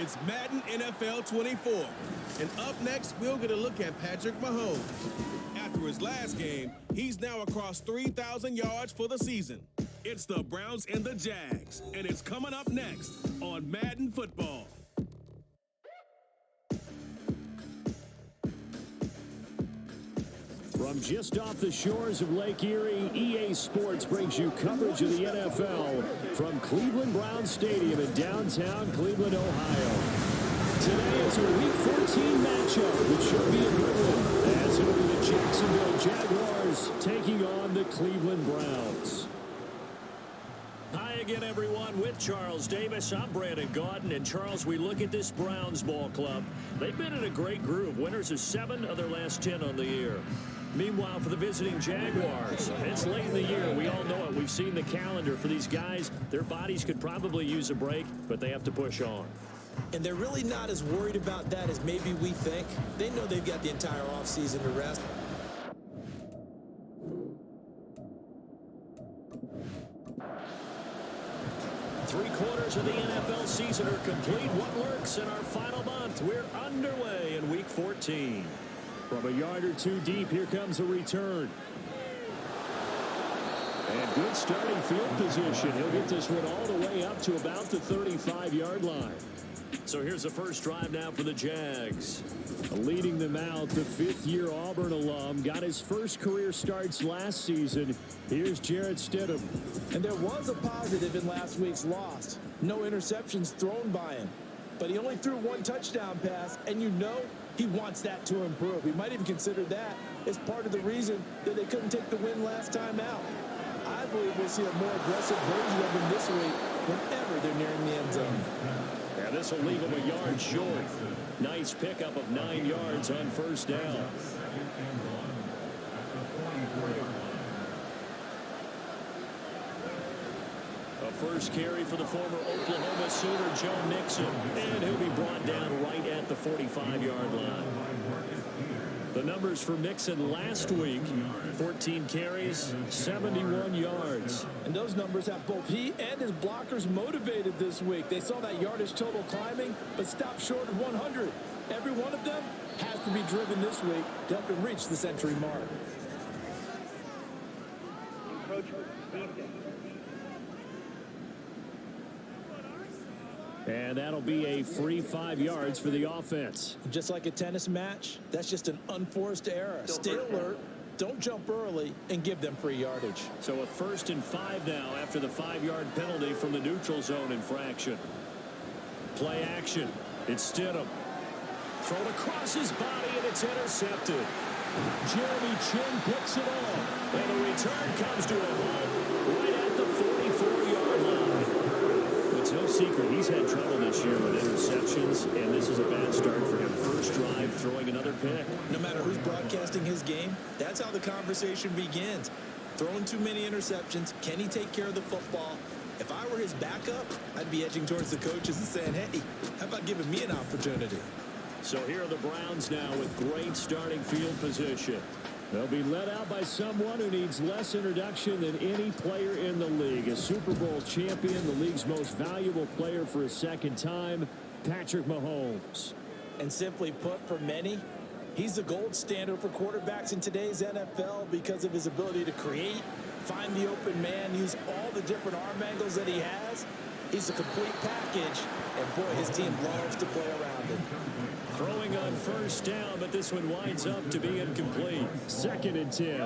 It's Madden NFL 24. And up next, we'll get a look at Patrick Mahomes. After his last game, he's now across 3,000 yards for the season. It's the Browns and the Jags, and it's coming up next on Madden Football. From just off the shores of Lake Erie, EA Sports brings you coverage of the NFL from Cleveland Browns Stadium in downtown Cleveland, Ohio. Today is a Week 14 matchup, which should be a good one, as it'll be the Jacksonville Jaguars taking on the Cleveland Browns. Hi again, everyone, with Charles Davis. I'm Brandon Gaudin. And, Charles, we look at this Browns ball club. They've been in a great groove. Winners of 7 of their last 10 on the year. Meanwhile, for the visiting Jaguars, it's late in the year. We all know it. We've seen the calendar for these guys. Their bodies could probably use a break, but they have to push on. And they're really not as worried about that as maybe we think. They know they've got the entire offseason to rest. Three-quarters of the NFL season are complete. What lurks in our final month? We're underway in Week 14. From a yard or two deep, here comes a return. And good starting field position. He'll get this one all the way up to about the 35-yard line. So here's the first drive now for the Jags. Leading them out, the fifth-year Auburn alum got his first career starts last season. Here's Jarrett Stidham. And there was a positive in last week's loss. No interceptions thrown by him. But he only threw 1 touchdown pass, and you know he wants that to improve. He might even consider that as part of the reason that they couldn't take the win last time out. I believe we'll see a more aggressive version of him this week whenever they're nearing the end zone. Yeah, this will leave him a yard short. Nice pickup of 9 yards on first down. A first carry for the former Oklahoma Sooner, Joe Mixon. And he'll be brought down right at the 45-yard line. The numbers for Mixon last week, 14 carries, 71 yards. And those numbers have both he and his blockers motivated this week. They saw that yardage total climbing, but stopped short of 100. Every one of them has to be driven this week to help him reach the century mark. And that'll be a free 5 yards for the offense. Just like a tennis match, that's just an unforced error. Stay alert, don't jump early, and give them free yardage. So a 1st and 5 now after the 5-yard penalty from the neutral zone infraction. Play action. It's Stidham. Thrown across his body, and it's intercepted. Jeremy Chin picks it off. And the return comes to a halt right at the 44-yard line. It's no secret he's had trouble this year with interceptions, and this is a bad start for him. First drive, throwing another pick. No matter who's broadcasting his game, that's how the conversation begins. Throwing too many interceptions, can he take care of the football? If I were his backup, I'd be edging towards the coaches and saying, hey, how about giving me an opportunity? So here are the Browns now with great starting field position. They'll be led out by someone who needs less introduction than any player in the league. A Super Bowl champion, the league's most valuable player for a second time, Patrick Mahomes. And simply put, for many, he's the gold standard for quarterbacks in today's NFL because of his ability to create, find the open man, use all the different arm angles that he has. He's a complete package, and boy, his team loves to play around him. Throwing on first down, but this one winds up to be incomplete. 2nd and 10.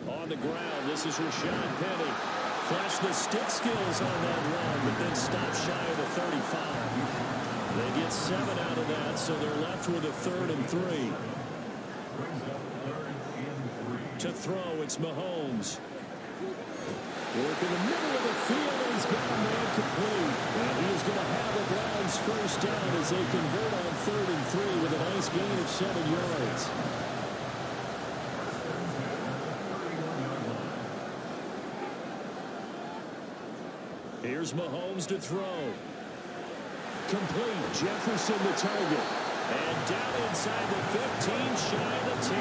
On the ground, this is Rashad Penny. Flash the stick skills on that run, but then stop shy of the 35. They get 7 out of that, so they're left with a 3rd and 3. To throw, it's Mahomes. Work in the middle of the field, and he's got a man complete. And he is going to have the Browns first down as they convert on 3rd and 3 with a nice gain of 7 yards. Here's Mahomes to throw. Complete. Jefferson the target. And down inside the 15, shy of the 10.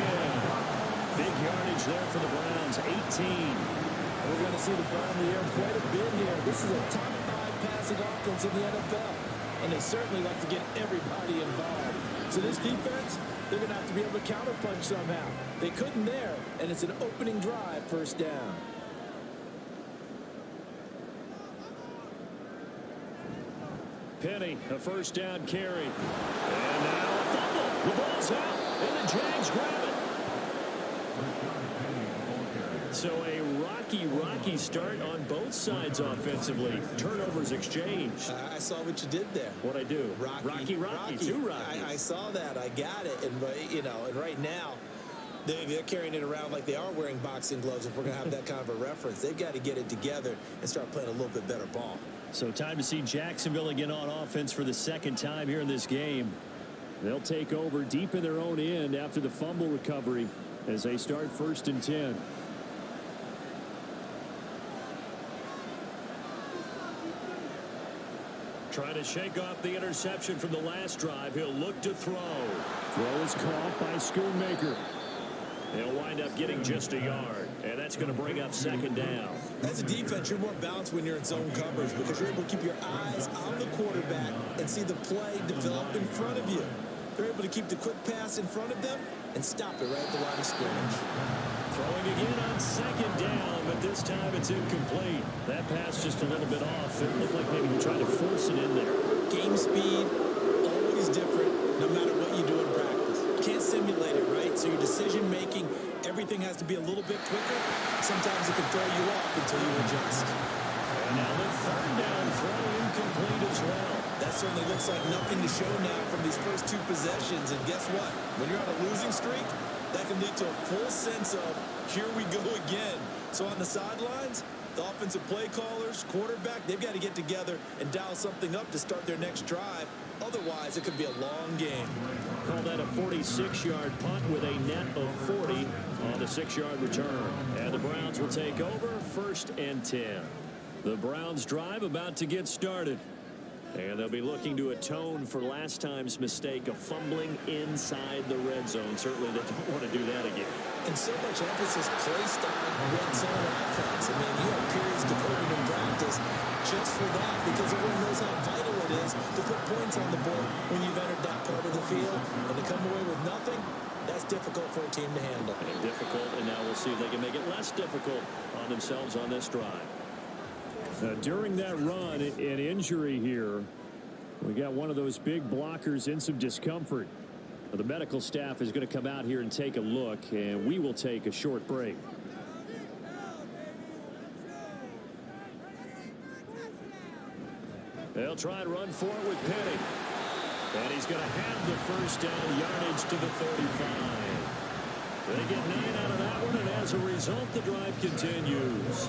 Big yardage there for the Browns, 18. We're going to see the ball in the air quite a bit here. This is a top 5 pass passing offense in the NFL. And they certainly like to get everybody involved. So this defense, they're going to have to be able to counterpunch somehow. They couldn't there, and it's an opening drive, first down. Penny, a first down carry. And now a fumble. The ball's out, and the Jags grab it. So a rocky start on both sides offensively. Turnovers exchanged. I saw what you did there. What'd I do? Rocky. Two Rockies. I saw that. I got it. And, and right now, they're carrying it around like they are wearing boxing gloves. If we're going to have that kind of a reference, they've got to get it together and start playing a little bit better ball. So time to see Jacksonville again on offense for the second time here in this game. They'll take over deep in their own end after the fumble recovery as they start 1st and 10. Trying to shake off the interception from the last drive. He'll look to throw. Throw is caught by Schoonmaker. He'll wind up getting just a yard, and that's going to bring up 2nd down. As a defense, you're more balanced when you're in zone coverage because you're able to keep your eyes on the quarterback and see the play develop in front of you. They're able to keep the quick pass in front of them and stop it right at the line of scrimmage. Throwing again on 2nd down, but this time it's incomplete. That pass just a little bit off. It looked like maybe he tried to force it in there. Game speed, always different, no matter what you do in practice. Can't simulate it, right? So your decision making, everything has to be a little bit quicker. Sometimes it can throw you off until you adjust. And now the 3rd down throw incomplete as well. That certainly looks like nothing to show now from these first 2 possessions. And guess what? When you're on a losing streak, that can lead to a full sense of, here we go again. So on the sidelines, the offensive play callers, quarterback, they've got to get together and dial something up to start their next drive. Otherwise, it could be a long game. Call that a 46-yard punt with a net of 40 on the 6-yard return. And the Browns will take over 1st and 10. The Browns drive about to get started. And they'll be looking to atone for last time's mistake of fumbling inside the red zone. Certainly they don't want to do that again. And so much emphasis placed on red zone offense. I mean, you have periods devoted in practice just for that because everyone knows how vital it is to put points on the board when you've entered that part of the field. And to come away with nothing, that's difficult for a team to handle. And difficult, and now we'll see if they can make it less difficult on themselves on this drive. During that run, an injury here. We got one of those big blockers in some discomfort. The medical staff is going to come out here and take a look, and we will take a short break. They'll try and run for it with Penny. And he's going to have the first down, yardage to the 35. They get 9 out of that one, and as a result, the drive continues.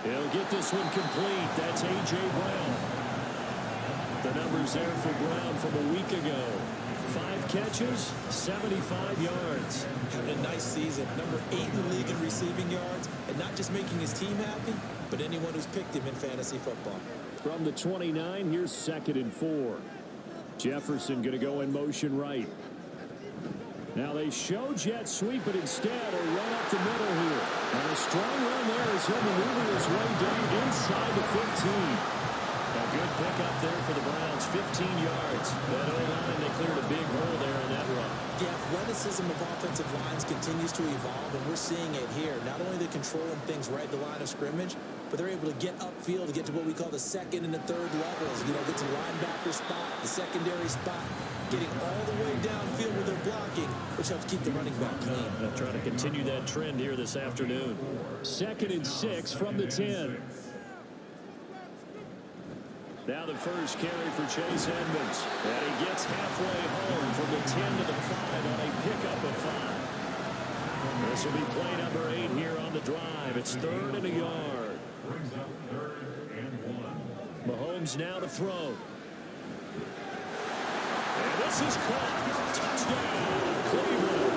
He'll get this one complete. That's A.J. Brown. The numbers there for Brown from a week ago. 5 catches, 75 yards. Having a nice season. Number 8 in the league in receiving yards. And not just making his team happy, but anyone who's picked him in fantasy football. From the 29, here's 2nd and 4. Jefferson going to go in motion right. Now they show jet sweep, but instead a run up the middle here. And a strong run there as he'll maneuver his way down inside the 15. A good pickup there for the Browns, 15 yards. That O-line, they cleared a big hole there in that run. The athleticism of offensive lines continues to evolve, and we're seeing it here. Not only are they controlling things right at the line of scrimmage, but they're able to get upfield to get to what we call the 2nd and the 3rd levels. You know, get to the linebacker spot, the secondary spot, getting all the way downfield with their blocking, which helps keep the running back clean. They'll try to continue that trend here this afternoon. 2nd and 6 from the 10. Now the first carry for Chase Edmonds. And he gets halfway home from the 10 to the 5 on a pickup of 5. This will be play number 8 here on the drive. It's 3rd and a yard. Mahomes now to throw. And this is caught. Touchdown, Cleveland.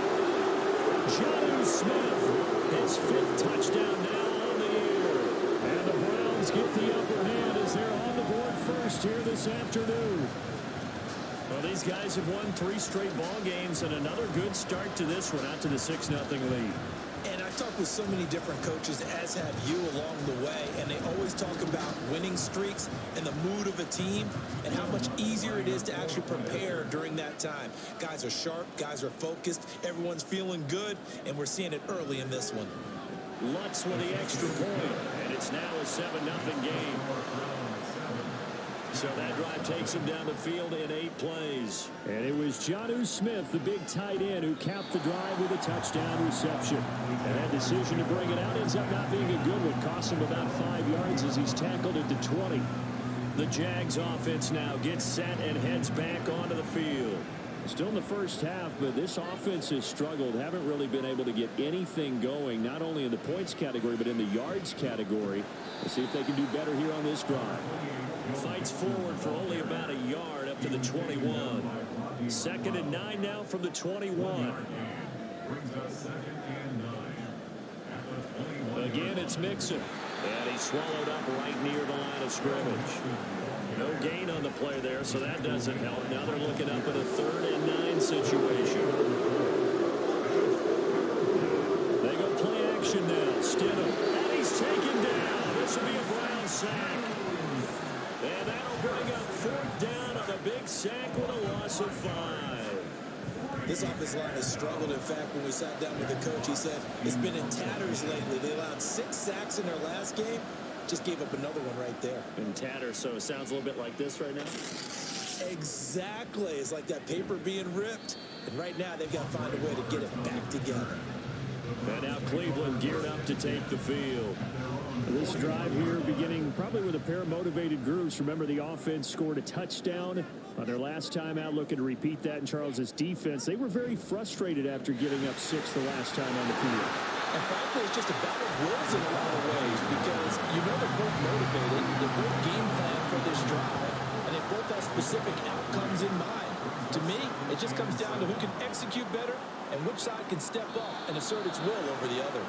Jonnu Smith, his 5th touchdown now on the year. And the Browns get the upper hand as they're on the board first here this afternoon. Well, these guys have won 3 straight ball games and another good start to this one, out to the 6-0 lead. And I've talked with so many different coaches, as have you, along the way, and they always talk about winning streaks and the mood of a team and how much easier it is to actually prepare during that time. Guys are sharp, guys are focused, everyone's feeling good, and we're seeing it early in this one. Lutz with the extra point, and it's now a 7-0 game. So that drive takes him down the field in 8 plays. And it was Jonnu Smith, the big tight end, who capped the drive with a touchdown reception. And that decision to bring it out ends up not being a good one. Cost him about 5 yards as he's tackled at the 20. The Jags offense now gets set and heads back onto the field. Still in the first half, but this offense has struggled. Haven't really been able to get anything going, not only in the points category, but in the yards category. Let's see if they can do better here on this drive. Fights forward for only about a yard up to the 21. 2nd and 9 now from the 21. Again, it's Mixon. And he's swallowed up right near the line of scrimmage. No gain on the play there, so that doesn't help. Now they're looking up at a 3rd and 9 situation. They go play action now. Stidham. And he's taken down. This will be a Brown sack. And that'll bring up 4th down on a big sack with a loss of 5. This offensive line has struggled. In fact, when we sat down with the coach, he said it's been in tatters lately. They allowed 6 sacks in their last game. Just gave up another one right there. In tatters, so it sounds a little bit like this right now. Exactly. It's like that paper being ripped. And right now, they've got to find a way to get it back together. And now Cleveland geared up to take the field. This drive here beginning probably with a pair of motivated groups. Remember, the offense scored a touchdown on their last time out, looking to repeat that in Charles's defense. They were very frustrated after giving up 6 the last time on the field. And frankly, it's just a battle of wills in a lot of ways because you know they're both motivated, they're both game plan for this drive, and they both have specific outcomes in mind. To me, it just comes down to who can execute better and which side can step up and assert its will over the other.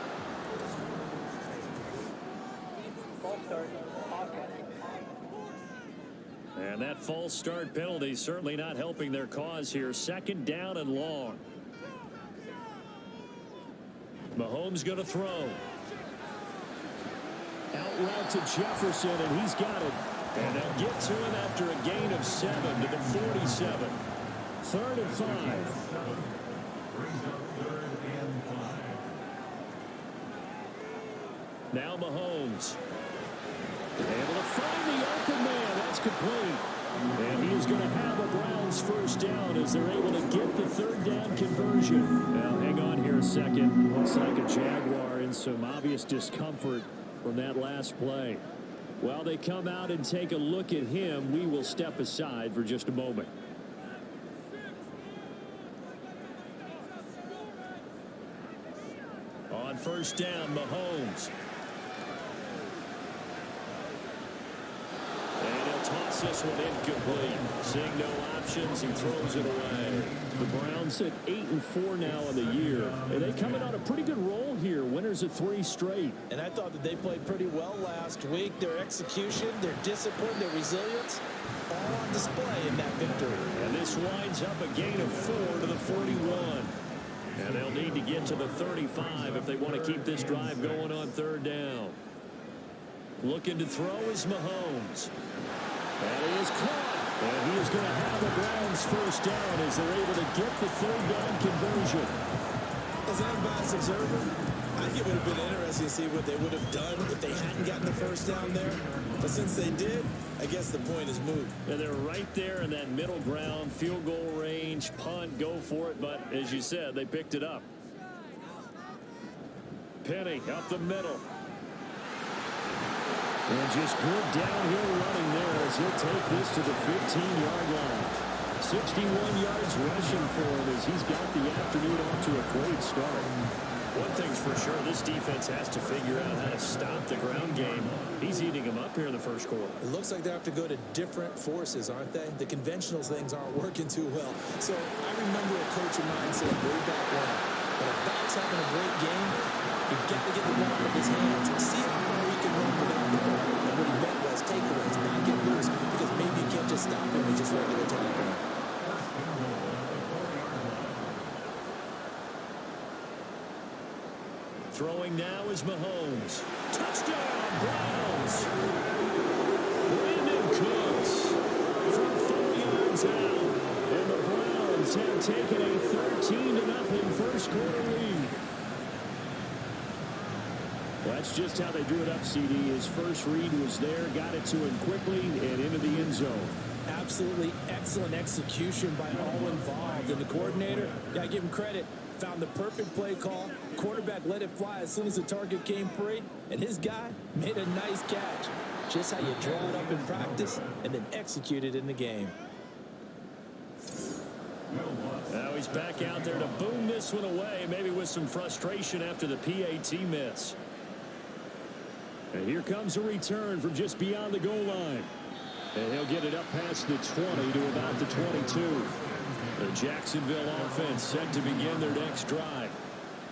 And that false start penalty certainly not helping their cause here. 2nd down and long. Mahomes going to throw. Out route to Jefferson, and he's got it. And they'll get to him after a gain of 7 to the 47. 3rd and 5. Now Mahomes. Able to find the open man. That's complete. And he is going to have a Browns 1st down as they're able to get the 3rd down conversion. Now, hang on here a second. Looks like a Jaguar in some obvious discomfort from that last play. While they come out and take a look at him, we will step aside for just a moment. On 1st down, Mahomes. Toss this one incomplete. Seeing no options, he throws it away. The Browns at 8-4 now in the year. And they coming on a pretty good roll here. Winners of 3 straight. And I thought that they played pretty well last week. Their execution, their discipline, their resilience, all on display in that victory. And this winds up a gain of 4 to the 41. And they'll need to get to the 35 if they want to keep this drive going on 3rd down. Looking to throw is Mahomes. And he is caught. And he is going to have the Browns 1st down as they're able to get the 3rd down conversion. As an unbiased observer, I think it would have been interesting to see what they would have done if they hadn't gotten the 1st down there. But since they did, I guess the point is moot. And they're right there in that middle ground, field goal range, punt, go for it. But as you said, they picked it up. Penny up the middle. And just good downhill running there as he'll take this to the 15-yard line. 61 yards rushing for him as he's got the afternoon off to a great start. One thing's for sure, this defense has to figure out how to stop the ground game. He's eating them up here in the 1st quarter. It looks like they have to go to different forces, aren't they? The conventional things aren't working too well. So I remember a coach of mine saying way back when a back's having a great game, you've got to get the ball out of his hands and see how far he can run without the ball. And what he meant was takeaways, not get loose, because maybe you can't just stop him with just regular tackling. Throwing now is Mahomes. Touchdown, Browns. Brandon Cooks from 4 yards out. And the Browns have taken a 13-0 first quarter lead. That's just how they drew it up, CD. His first read was there, got it to him quickly, and into the end zone. Absolutely excellent execution by all involved. And the coordinator, got to give him credit, found the perfect play call. Quarterback let it fly as soon as the target came free, and his guy made a nice catch. Just how you draw it up in practice and then execute it in the game. Now he's back out there to boom this one away, maybe with some frustration after the PAT miss. And here comes a return from just beyond the goal line. And he'll get it up past the 20 to about the 22. The Jacksonville offense set to begin their next drive.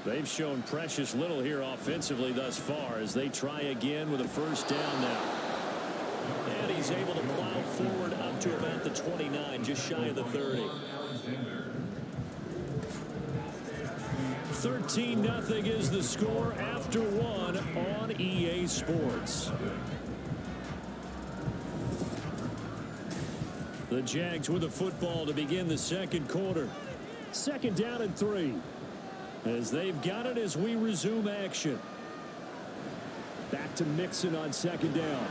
They've shown precious little here offensively thus far as they try again with a first down now. And he's able to plow forward up to about the 29, just shy of the 30. 13-0 is the score after one on EA Sports. The Jags with the football to begin the second quarter. Second down and 3. As they've got it as we resume action. Back to Mixon on second down.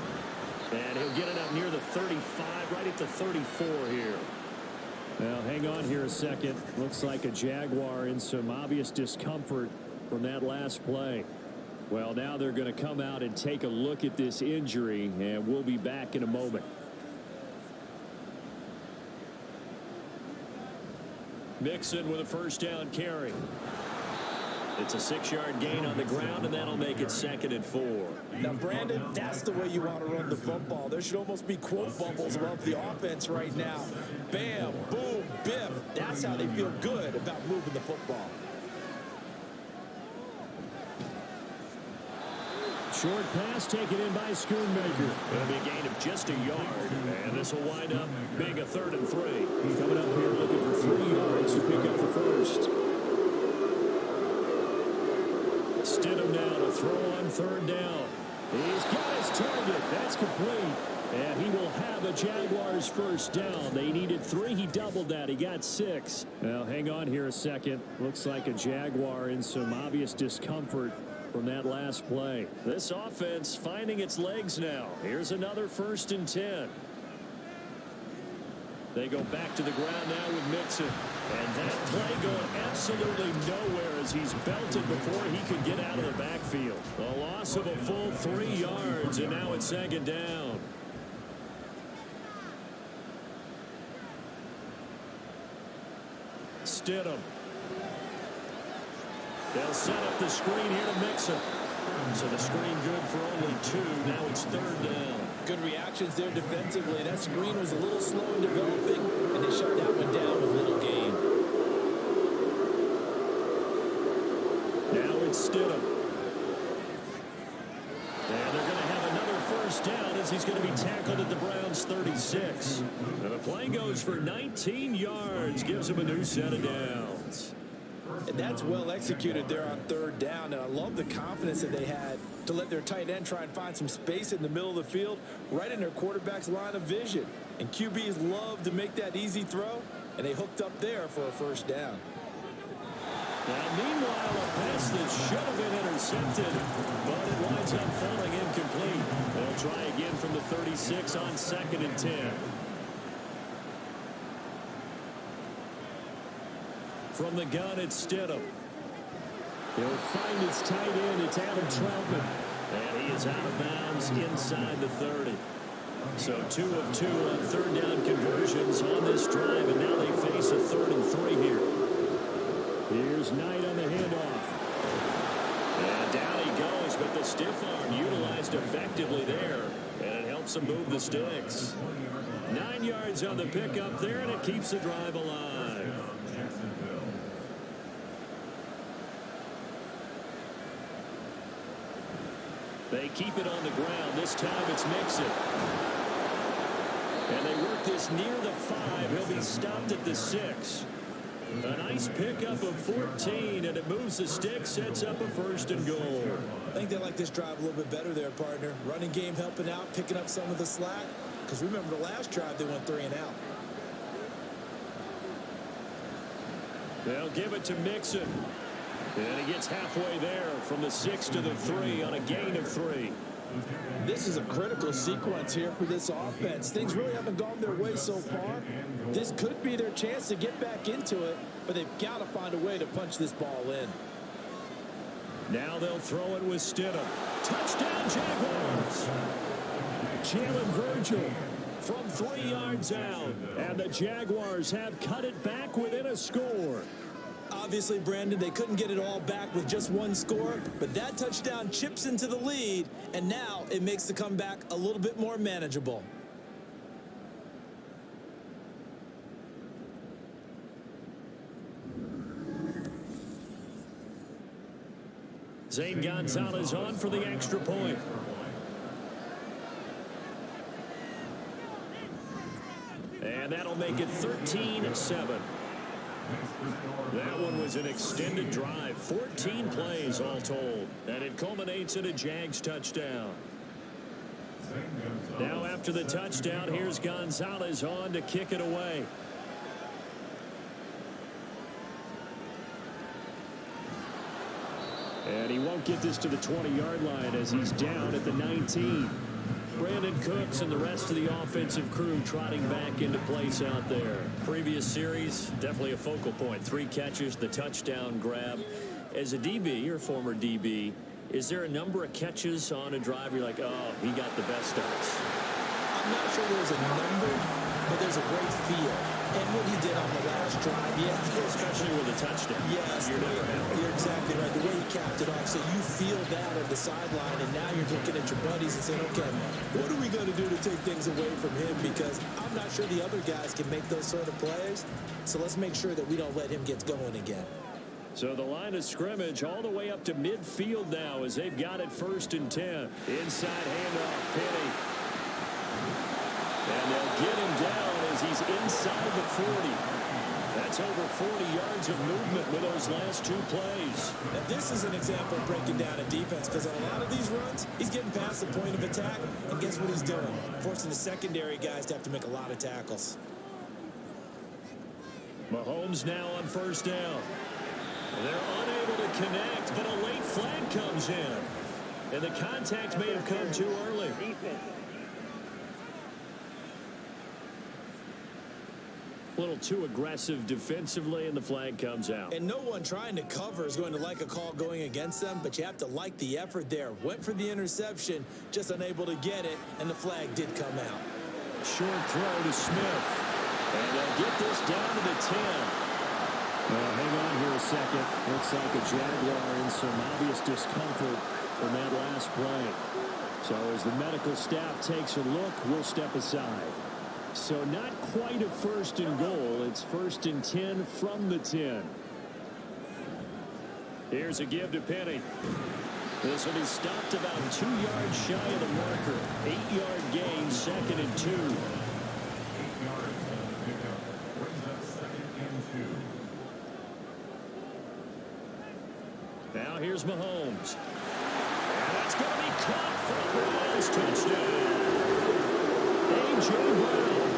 And he'll get it up near the 35, right at the 34 here. Now, hang on here a second. Looks like a Jaguar in some obvious discomfort from that last play. Well, now they're going to come out and take a look at this injury, and we'll be back in a moment. Mixon with a first down carry. It's a 6-yard gain on the ground, and that'll make it 2nd and 4. Now, Brandon, that's the way you want to run the football. There should almost be quote bubbles above the offense right now. Bam, boom, biff. That's how they feel good about moving the football. Short pass taken in by Schoonmaker. It'll be a gain of just a yard, and this will wind up being a 3rd and 3. Coming up here looking for 3 yards to pick up the first. Stidham now to throw on 3rd down. He's got his target. That's complete. And he will have a Jaguars first down. They needed 3. He doubled that. He got 6. Now, hang on here a second. Looks like a Jaguar in some obvious discomfort from that last play. This offense finding its legs now. Here's another 1st and 10. They go back to the ground now with Mixon. And that play going absolutely nowhere as he's belted before he could get out of the backfield. A loss of a full 3 yards, and now it's 2nd down. Stidham. They'll set up the screen here to Mixon. So the screen good for only 2. Now it's 3rd down. Good reactions there defensively. That screen was a little slow in developing, and they shut that one down with little gain. Now it's Stidham. And they're going to have another first down as he's going to be tackled at the Browns' 36. And the play goes for 19 yards, gives him a new set of downs. And that's well executed there on 3rd down. And I love the confidence that they had to let their tight end try and find some space in the middle of the field, right in their quarterback's line of vision. And QBs love to make that easy throw, and they hooked up there for a first down. Now, meanwhile, a pass that should have been intercepted, but it winds up falling incomplete. They'll try again from the 36 on 2nd and 10. From the gun, it's Stidham. He'll find his tight end. It's Adam Troutman. And he is out of bounds inside the 30. So 2 of 2 on 3rd down conversions on this drive. And now they face a 3rd and 3 here. Here's Knight on the handoff. And down he goes, but the stiff arm utilized effectively there. And it helps him move the sticks. 9 yards on the pickup there, and it keeps the drive alive. They keep it on the ground. This time it's Mixon. And they work this near the 5. He'll be stopped at the 6. A nice pickup of 14, and it moves the stick, sets up a 1st and goal. I think they like this drive a little bit better there, partner. Running game helping out, picking up some of the slack. Because remember the last drive, they went 3 and out. They'll give it to Mixon. And he gets halfway there from the 6 to the 3 on a gain of 3. This is a critical sequence here for this offense. Things really haven't gone their way so far. This could be their chance to get back into it, but they've got to find a way to punch this ball in. Now they'll throw it with Stidham. Touchdown, Jaguars! Jalen Virgil from 3 yards out. And the Jaguars have cut it back within a score. Obviously, Brandon, they couldn't get it all back with just one score, but that touchdown chips into the lead, and now it makes the comeback a little bit more manageable. Zane Gonzalez on for the extra point. And that'll make it 13-7. That one was an extended drive, 14 plays all told, and it culminates in a Jags touchdown. Now after the touchdown, here's Gonzalez on to kick it away. And he won't get this to the 20-yard line as he's down at the 19. Brandon Cooks and the rest of the offensive crew trotting back into place out there. Previous series, definitely a focal point. 3 catches, the touchdown grab. As a DB, or former DB, is there a number of catches on a drive you're like, oh, he got the best of us? I'm not sure there's a number, but there's a great feel. And what he did on the last drive, especially with a touchdown. Yes, you're exactly right. The way he capped it off, so you feel that on the sideline, and now you're looking at your buddies and saying, okay, what are we going to do to take things away from him? Because I'm not sure the other guys can make those sort of plays, so let's make sure that we don't let him get going again. So the line of scrimmage all the way up to midfield now as they've got it 1st and 10. Inside handoff, Penny. And they'll get him down as he's inside the 40. That's over 40 yards of movement with those last 2 plays. Now this is an example of breaking down a defense, because on a lot of these runs, he's getting past the point of attack, and guess what he's doing? Forcing the secondary guys to have to make a lot of tackles. Mahomes now on 1st down. They're unable to connect, but a late flag comes in. And the contact may have come too early. A little too aggressive defensively, and the flag comes out. And no one trying to cover is going to like a call going against them, but you have to like the effort there. Went for the interception, just unable to get it, and the flag did come out. Short throw to Smith. And they'll get this down to the 10. Well, hang on here a second. Looks like a Jaguar in some obvious discomfort from that last play. So as the medical staff takes a look, we'll step aside. So not quite a 1st and goal. It's 1st and 10 from the 10. Here's a give to Penny. This will be stopped about 2 yards shy of the marker. 8-yard gain, 2nd and 2. Now here's Mahomes. And that's going to be caught for a Browns touchdown. A.J. Brown,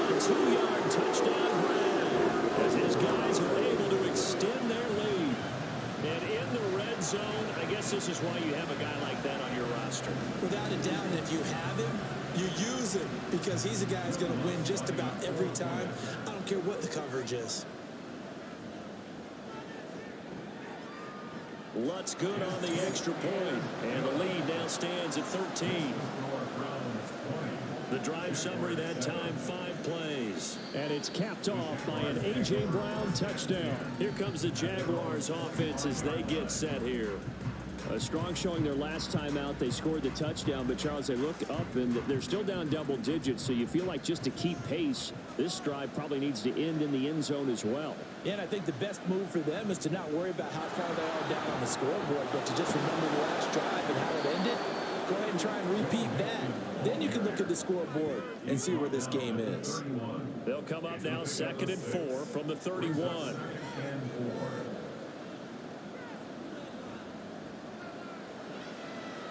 a 2-yard touchdown grab as his guys are able to extend their lead. And in the red zone, I guess this is why you have a guy like that on your roster. Without a doubt, and if you have him, you use him, because he's a guy who's going to win just about every time. I don't care what the coverage is. Lutz good on the extra point, and the lead now stands at 13. The drive summary that time, 5 plays. And it's capped off by an A.J. Brown touchdown. Here comes the Jaguars offense as they get set here. A strong showing their last time out. They scored the touchdown, but Charles, they look up and they're still down double digits, so you feel like just to keep pace, this drive probably needs to end in the end zone as well. Yeah, and I think the best move for them is to not worry about how far they are down on the scoreboard, but to just remember the last drive and how it ended. Go ahead and try and repeat that. Then you can look at the scoreboard and see where this game is. They'll come up now 2nd and 4 from the 31.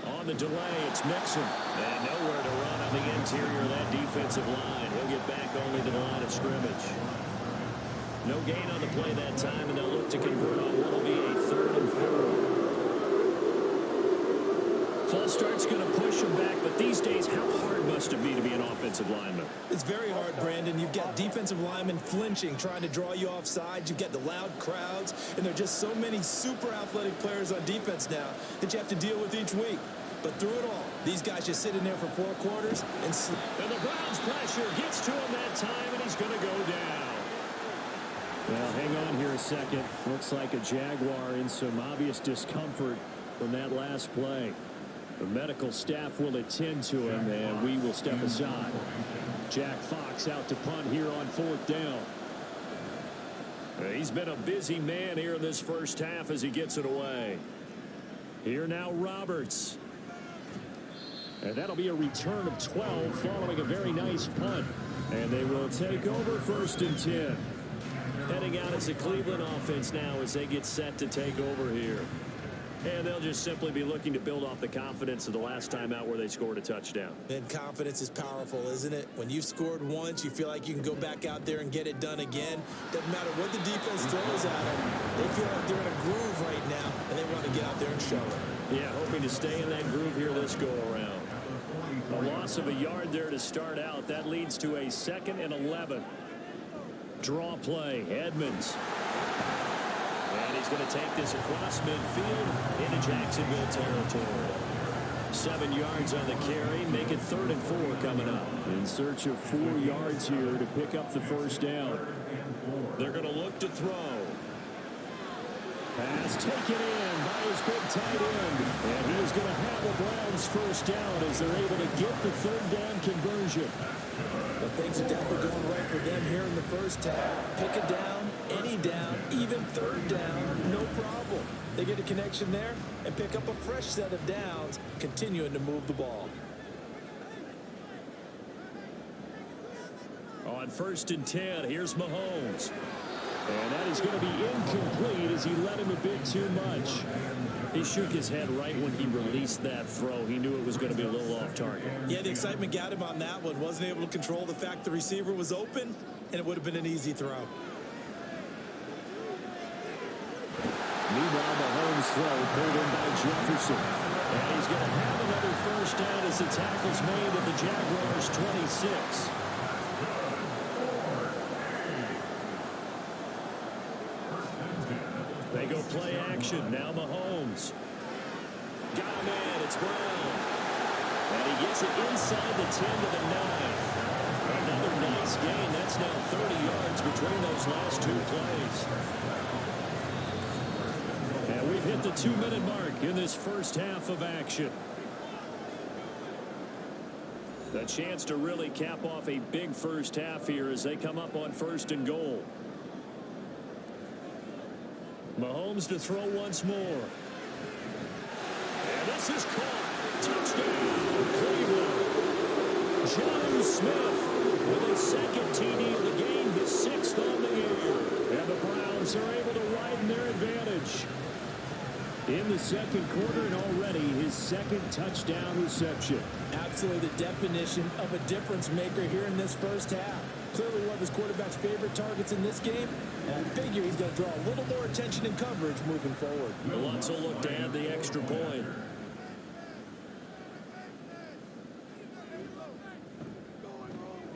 On the delay, it's Mixon. And nowhere to run on the interior of that defensive line. He'll get back only to the line of scrimmage. No gain on the play that time, and they'll look to convert on what will be a 3rd and 4. False start's going to push him back, but these days, how hard must it be to be an offensive lineman? It's very hard, Brandon. You've got defensive linemen flinching, trying to draw you off sides. You've got the loud crowds, and there are just so many super athletic players on defense now that you have to deal with each week. But through it all, these guys just sit in there for 4 quarters and sleep. And the Browns' pressure gets to him that time, and he's going to go down. Well, hang on here a second. Looks like a Jaguar in some obvious discomfort from that last play. The medical staff will attend to him, and we will step aside. Jack Fox out to punt here on 4th down. He's been a busy man here in this first half as he gets it away. Here now Roberts. And that'll be a return of 12 following a very nice punt. And they will take over 1st and 10. Heading out as a Cleveland offense now as they get set to take over here. And they'll just simply be looking to build off the confidence of the last time out where they scored a touchdown. And confidence is powerful, isn't it? When you've scored once, you feel like you can go back out there and get it done again. Doesn't matter what the defense throws at them. They feel like they're in a groove right now, and they want to get out there and show it. Yeah, hoping to stay in that groove here this go-around. A loss of a yard there to start out. That leads to a 2nd and 11. Draw play, Edmonds. And he's going to take this across midfield into Jacksonville territory. 7 yards on the carry. Make it 3rd and 4 coming up. In search of 4 yards here to pick up the 1st down. They're going to look to throw. Pass taken in by his big tight end. And he is going to have the Browns 1st down as they're able to get the 3rd down conversion. But things are definitely going right for them here in the first half. Pick a down, any down, even 3rd down, no problem. They get a connection there and pick up a fresh set of downs, continuing to move the ball. On 1st and 10, here's Mahomes. And that is going to be incomplete as he let him a bit too much. He shook his head right when he released that throw. He knew it was going to be a little off target. Yeah, the excitement got him on that one. Wasn't able to control the fact the receiver was open, and it would have been an easy throw. Meanwhile, Mahomes' throw pulled in by Jefferson. And he's going to have another 1st down as the tackle's made at the Jaguars' 26. They go play action. Now Mahomes. Got him in. It's Brown. And he gets it inside the 10 to the 9. Another nice gain. That's now 30 yards between those last 2 plays. And we've hit the 2-minute mark in this first half of action. The chance to really cap off a big first half here as they come up on 1st and goal. Mahomes to throw once more. And this is caught. Touchdown, Cleveland. Jonnu Smith with his 2nd TD of the game, his 6th on the year. And the Browns are able to widen their advantage. In the 2nd quarter, and already his 2nd touchdown reception. Absolutely the definition of a difference maker here in this first half. Clearly one of his quarterback's favorite targets in this game. And I figure he's going to draw a little more attention and coverage moving forward. Alonso looked to add the extra point.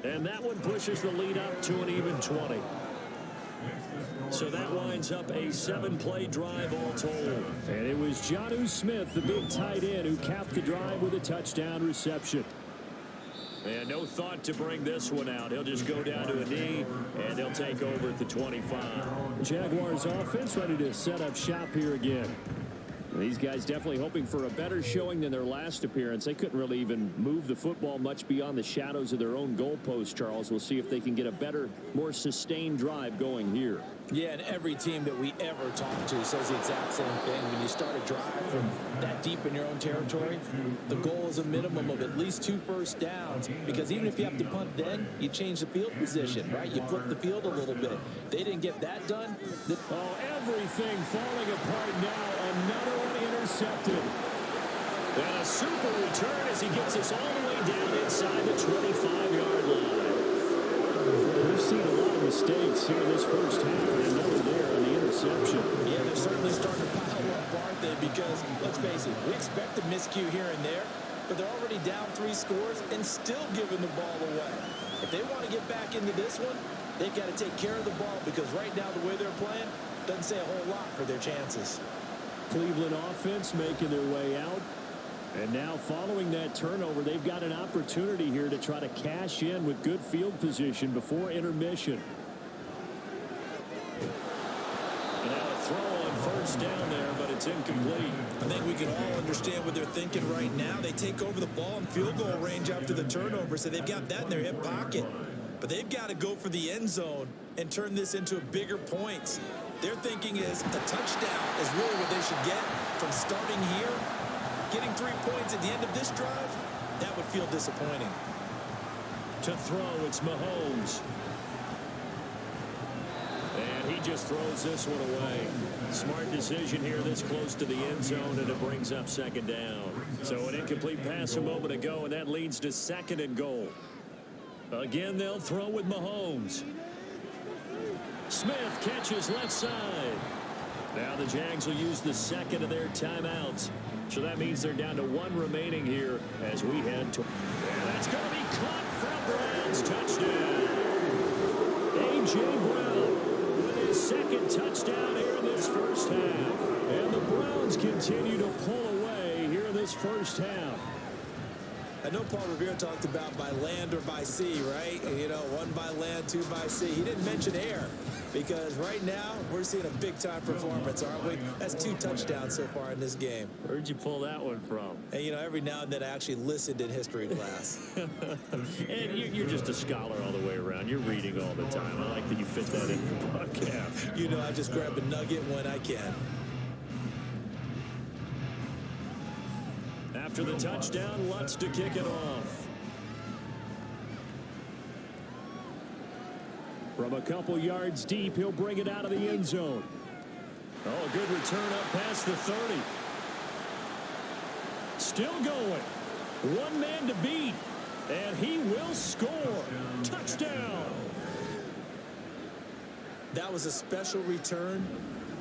And that one pushes the lead up to an even 20. So that winds up a 7-play drive all told. And it was Jonnu Smith, the big tight end, who capped the drive with a touchdown reception. And no thought to bring this one out. He'll just go down to a knee, and he'll take over at the 25. Jaguars offense ready to set up shop here again. These guys definitely hoping for a better showing than their last appearance. They couldn't really even move the football much beyond the shadows of their own goalpost, Charles. We'll see if they can get a better, more sustained drive going here. Yeah, and every team that we ever talk to says the exact same thing. When you start a drive from that deep in your own territory, the goal is a minimum of at least 2 first downs, because even if you have to punt then, you change the field position, right? You flip the field a little bit. They didn't get that done. Oh, everything falling apart now. Another one intercepted. And a super return as he gets us all the way down inside the 25-yard line. We've seen a lot of mistakes here this first half, and another there on the interception. Yeah, they're certainly starting to pile up, aren't they? Because, let's face it, we expect a miscue here and there, but they're already down 3 scores and still giving the ball away. If they want to get back into this one, they've got to take care of the ball, because right now the way they're playing doesn't say a whole lot for their chances. Cleveland offense making their way out. And now following that turnover, they've got an opportunity here to try to cash in with good field position before intermission. And now a throw on first down there, but it's incomplete. I think we can all understand what they're thinking right now. They take over the ball in field goal range after the turnover, so they've got that in their hip pocket. But they've got to go for the end zone and turn this into a bigger points. Their thinking is a touchdown is really what they should get from starting here. Getting 3 points at the end of this drive, that would feel disappointing. To throw, it's Mahomes. And he just throws this one away. Smart decision here this close to the end zone, and it brings up second down. So an incomplete pass a moment ago, and that leads to 2nd and goal. Again, they'll throw with Mahomes. Smith catches left side. Now the Jags will use the 2nd of their timeouts. So that means they're down to 1 remaining here as we head to... And that's going to be caught from Browns. Touchdown. A.J. Brown with his 2nd touchdown here in this first half. And the Browns continue to pull away here in this first half. I know Paul Revere talked about by land or by sea, right? You know, 1 by land, 2 by sea. He didn't mention air, because right now we're seeing a big-time performance, aren't we? That's 2 touchdowns so far in this game. Where'd you pull that one from? And, you know, every now and then I actually listened in history class. And you're just a scholar all the way around. You're reading all the time. I like that you fit that in your podcast. You know, I just grab a nugget when I can. After the touchdown, Lutz to kick it off. From a couple yards deep, he'll bring it out of the end zone. Oh, a good return up past the 30. Still going. 1 man to beat. And he will score. Touchdown. That was a special return,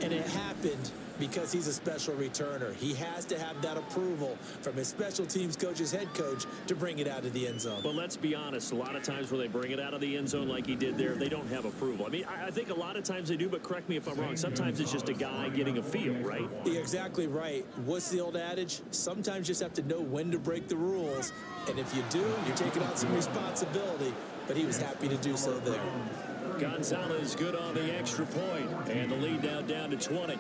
and it happened because he's a special returner. He has to have that approval from his special teams coach's head coach to bring it out of the end zone. But let's be honest, a lot of times when they bring it out of the end zone like he did there, they don't have approval. I mean, I think a lot of times they do, but correct me if I'm wrong. Sometimes it's just a guy getting a feel, right? You're exactly right. What's the old adage? Sometimes you just have to know when to break the rules. And if you do, you're taking out some responsibility. But he was happy to do so there. Gonzalez good on the extra point. And the lead now down to 20.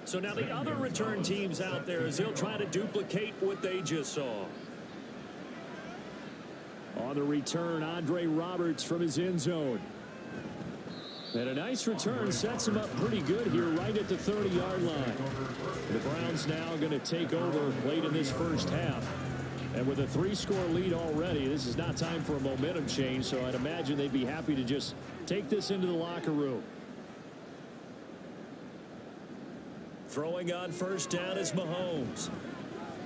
So now the other return teams out there as they'll try to duplicate what they just saw. On the return, Andre Roberts from his end zone. And a nice return sets him up pretty good here right at the 30-yard line. The Browns now going to take over late in this first half. And with a 3-score lead already, this is not time for a momentum change, so I'd imagine they'd be happy to just take this into the locker room. Throwing on first down is Mahomes.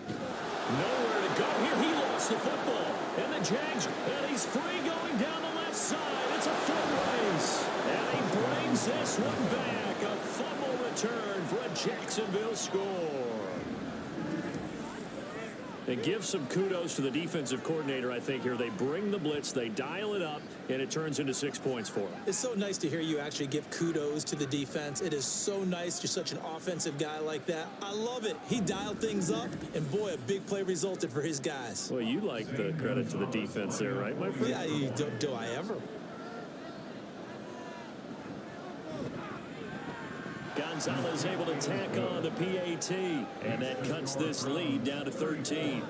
Nowhere to go here. He lost the football. And the Jags, and he's free going down the left side. It's a foot race. And he brings this one back. A fumble return for a Jacksonville score. And give some kudos to the defensive coordinator, I think, here. They bring the blitz, they dial it up, and it turns into 6 points for them. It's so nice to hear you actually give kudos to the defense. It is so nice. You're such an offensive guy like that. I love it. He dialed things up, and boy, a big play resulted for his guys. Well, you like the credit to the defense there, right, my friend? Yeah, do I ever? Gonzalez able to tack on the PAT, and that cuts this lead down to 13.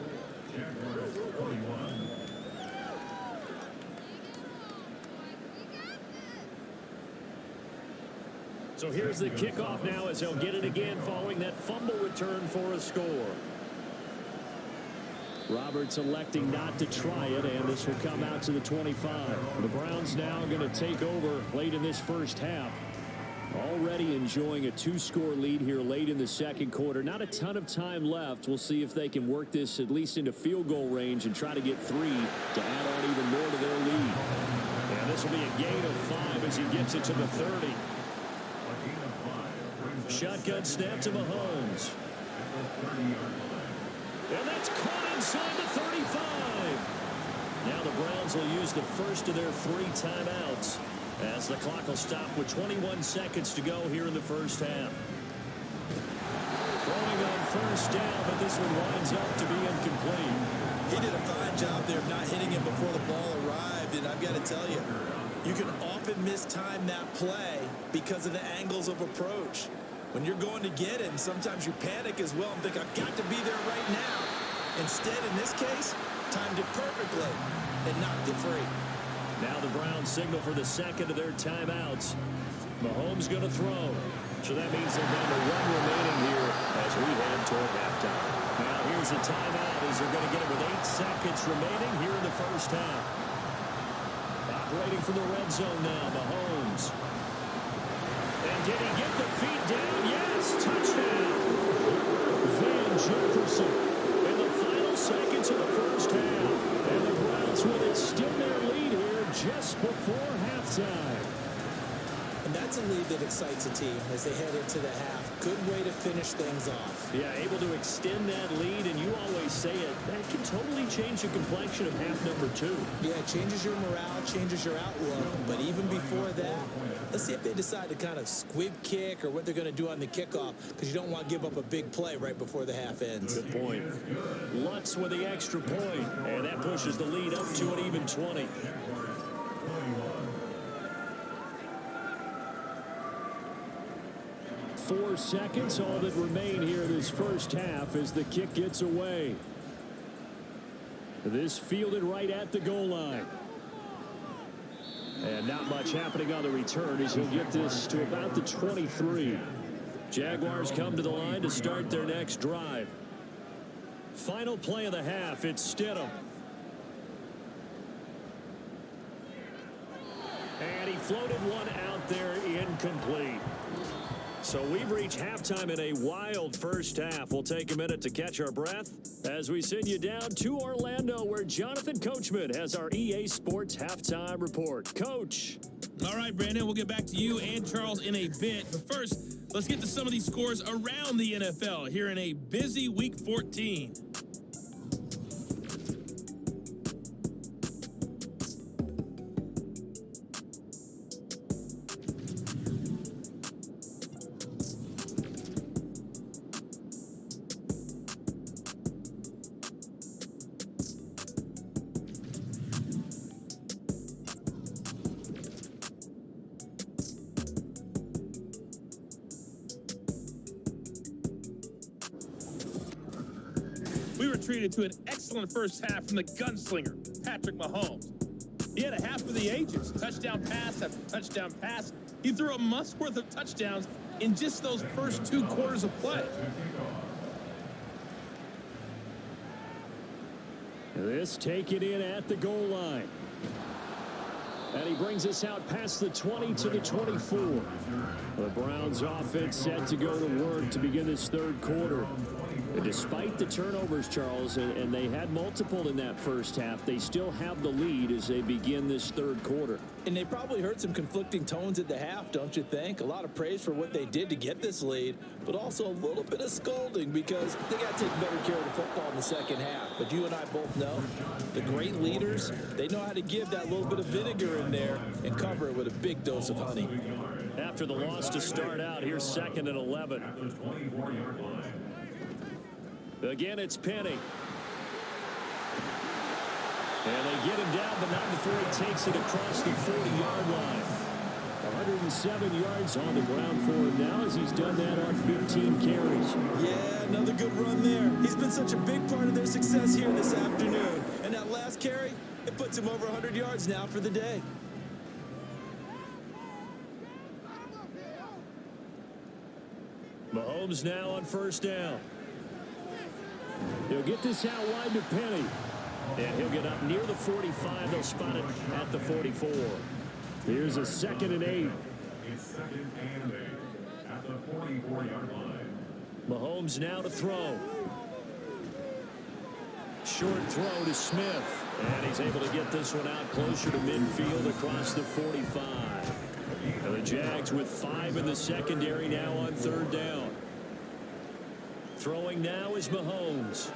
So here's the kickoff now as they'll get it again following that fumble return for a score. Roberts electing not to try it, and this will come out to the 25. The Browns now going to take over late in this first half. Already enjoying a 2-score lead here late in the second quarter. Not a ton of time left. We'll see if they can work this at least into field goal range and try to get 3 to add on even more to their lead. And this will be a gain of 5 as he gets it to the 30. Shotgun snap to Mahomes. And that's caught inside the 35. Now the Browns will use the first of their 3 timeouts as the clock will stop with 21 seconds to go here in the first half. Throwing on first down, but this one winds up to be incomplete. He did a fine job there of not hitting it before the ball arrived, and I've got to tell you, you can often mistime that play because of the angles of approach. When you're going to get him, sometimes you panic as well and think, I've got to be there right now. Instead, in this case, timed it perfectly and knocked it free. Now the Browns signal for the second of their timeouts. Mahomes going to throw. So that means they're down to 1 remaining here as we head toward halftime. Now here's a timeout as they're going to get it with 8 seconds remaining here in the first half. Operating from the red zone now, Mahomes. And did he get the feet down? Yes, touchdown. Van Jefferson in the final seconds of the first half. And the Browns will extend their lead here just before halftime. And that's a lead that excites a team as they head into the half. Good way to finish things off. Yeah, able to extend that lead, and you always say it, that can totally change the complexion of half number 2. Yeah, it changes your morale, changes your outlook. But even before that, let's see if they decide to kind of squib kick or what they're going to do on the kickoff, because you don't want to give up a big play right before the half ends. Good point. Lutz with the extra point, and that pushes the lead up to an even 20. 4 seconds, all that remain here this first half as the kick gets away. This fielded right at the goal line. And not much happening on the return as he'll get this to about the 23. Jaguars come to the line to start their next drive. Final play of the half, it's Stidham. And he floated one out there incomplete. So we've reached halftime in a wild first half. We'll take a minute to catch our breath as we send you down to Orlando, where Jonathan Coachman has our EA Sports halftime report. Coach. All right, Brandon, we'll get back to you and Charles in a bit. But first, let's get to some of these scores around the NFL here in a busy Week 14. We were treated to an excellent first half from the gunslinger, Patrick Mahomes. He had a half for the ages, touchdown pass after touchdown pass. He threw a month's worth of touchdowns in just those first 2 quarters of play. This taken in at the goal line. And he brings us out past the 20 to the 24. The Browns offense set to go to work to begin this third quarter. And despite the turnovers, Charles, and they had multiple in that first half, they still have the lead as they begin this third quarter. And they probably heard some conflicting tones at the half, don't you think? A lot of praise for what they did to get this lead, but also a little bit of scolding because they got to take better care of the football in the second half. But you and I both know the great leaders, they know how to give that little bit of vinegar in there and cover it with a big dose of honey. After the loss to start out, here's 2nd and 11. Again, it's Penny. And they get him down, but not before he takes it across the 40-yard line. 107 yards on the ground for him now as he's done that on 15 carries. Yeah, another good run there. He's been such a big part of their success here this afternoon. And that last carry, it puts him over 100 yards now for the day. Mahomes now on first down. He'll get this out wide to Penny. And he'll get up near the 45. They'll spot it at the 44. Here's a 2nd and 8. It's 2nd and 8 at the 44-yard line. Mahomes now to throw. Short throw to Smith. And he's able to get this one out closer to midfield across the 45. And the Jags with 5 in the secondary now on 3rd down. Throwing now is Mahomes.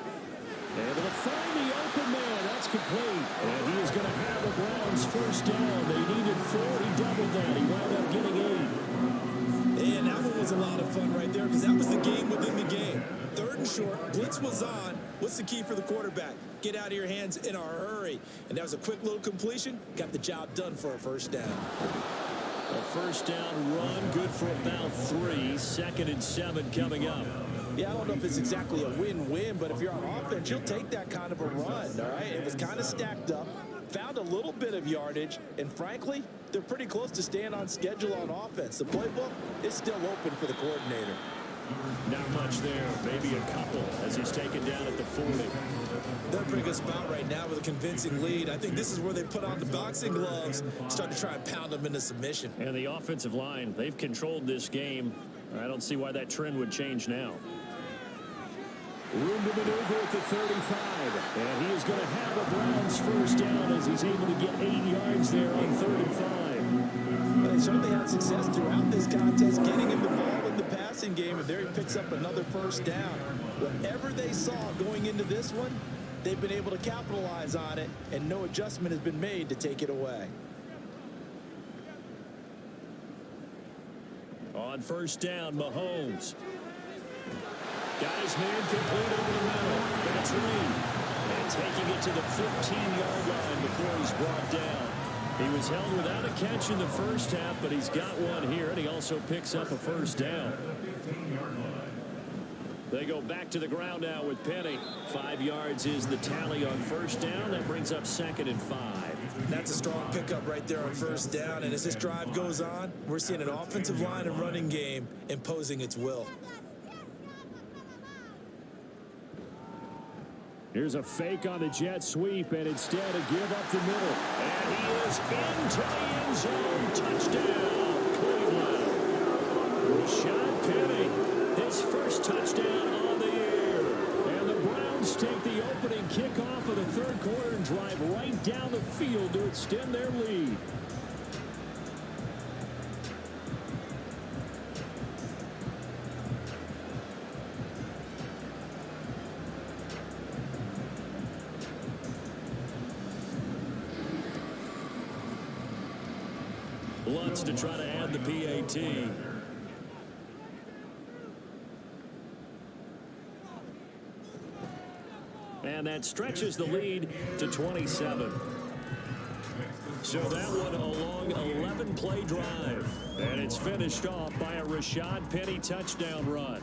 Able to find the open man. That's complete. And he is going to have the Browns first down. They needed 4. He doubled that. He wound up getting 8. And that one was a lot of fun right there because that was the game within the game. 3rd and short. Blitz was on. What's the key for the quarterback? Get out of your hands in a hurry. And that was a quick little completion. Got the job done for a first down. A first down run. Good for about 3. 2nd and 7 coming up. Yeah, I don't know if it's exactly a win-win, but if you're on offense, you'll take that kind of a run, all right? It was kind of stacked up, found a little bit of yardage, and frankly, they're pretty close to staying on schedule on offense. The playbook is still open for the coordinator. Not much there, maybe a couple as he's taken down at the 40. They're in a pretty good spot right now with a convincing lead. I think this is where they put on the boxing gloves, start to try and pound them into submission. And the offensive line, they've controlled this game. I don't see why that trend would change now. Room to maneuver at the 35. And he is going to have a Browns first down as he's able to get 8 yards there on 3rd and 5. Well, they certainly had success throughout this contest, getting him the ball in the passing game, and there he picks up another first down. Whatever they saw going into this one, they've been able to capitalize on it, and no adjustment has been made to take it away. On first down, Mahomes. Got his man complete over the middle. That's Lee. And taking it to the 15-yard line before he's brought down. He was held without a catch in the first half, but he's got one here, and he also picks up a first down. They go back to the ground now with Penny. 5 yards is the tally on first down. That brings up 2nd and 5. That's a strong pickup right there on first down, and as this drive goes on, we're seeing an offensive line and running game imposing its will. Here's a fake on the jet sweep, and instead a give up the middle. And he is into the end zone. Touchdown, Cleveland. Rashad Penny, his first touchdown on the year. And the Browns take the opening kickoff of the 3rd quarter and drive right down the field to extend their lead. Lutz to try to add the PAT. And that stretches the lead to 27. So that one a long 11-play drive. And it's finished off by a Rashad Penny touchdown run.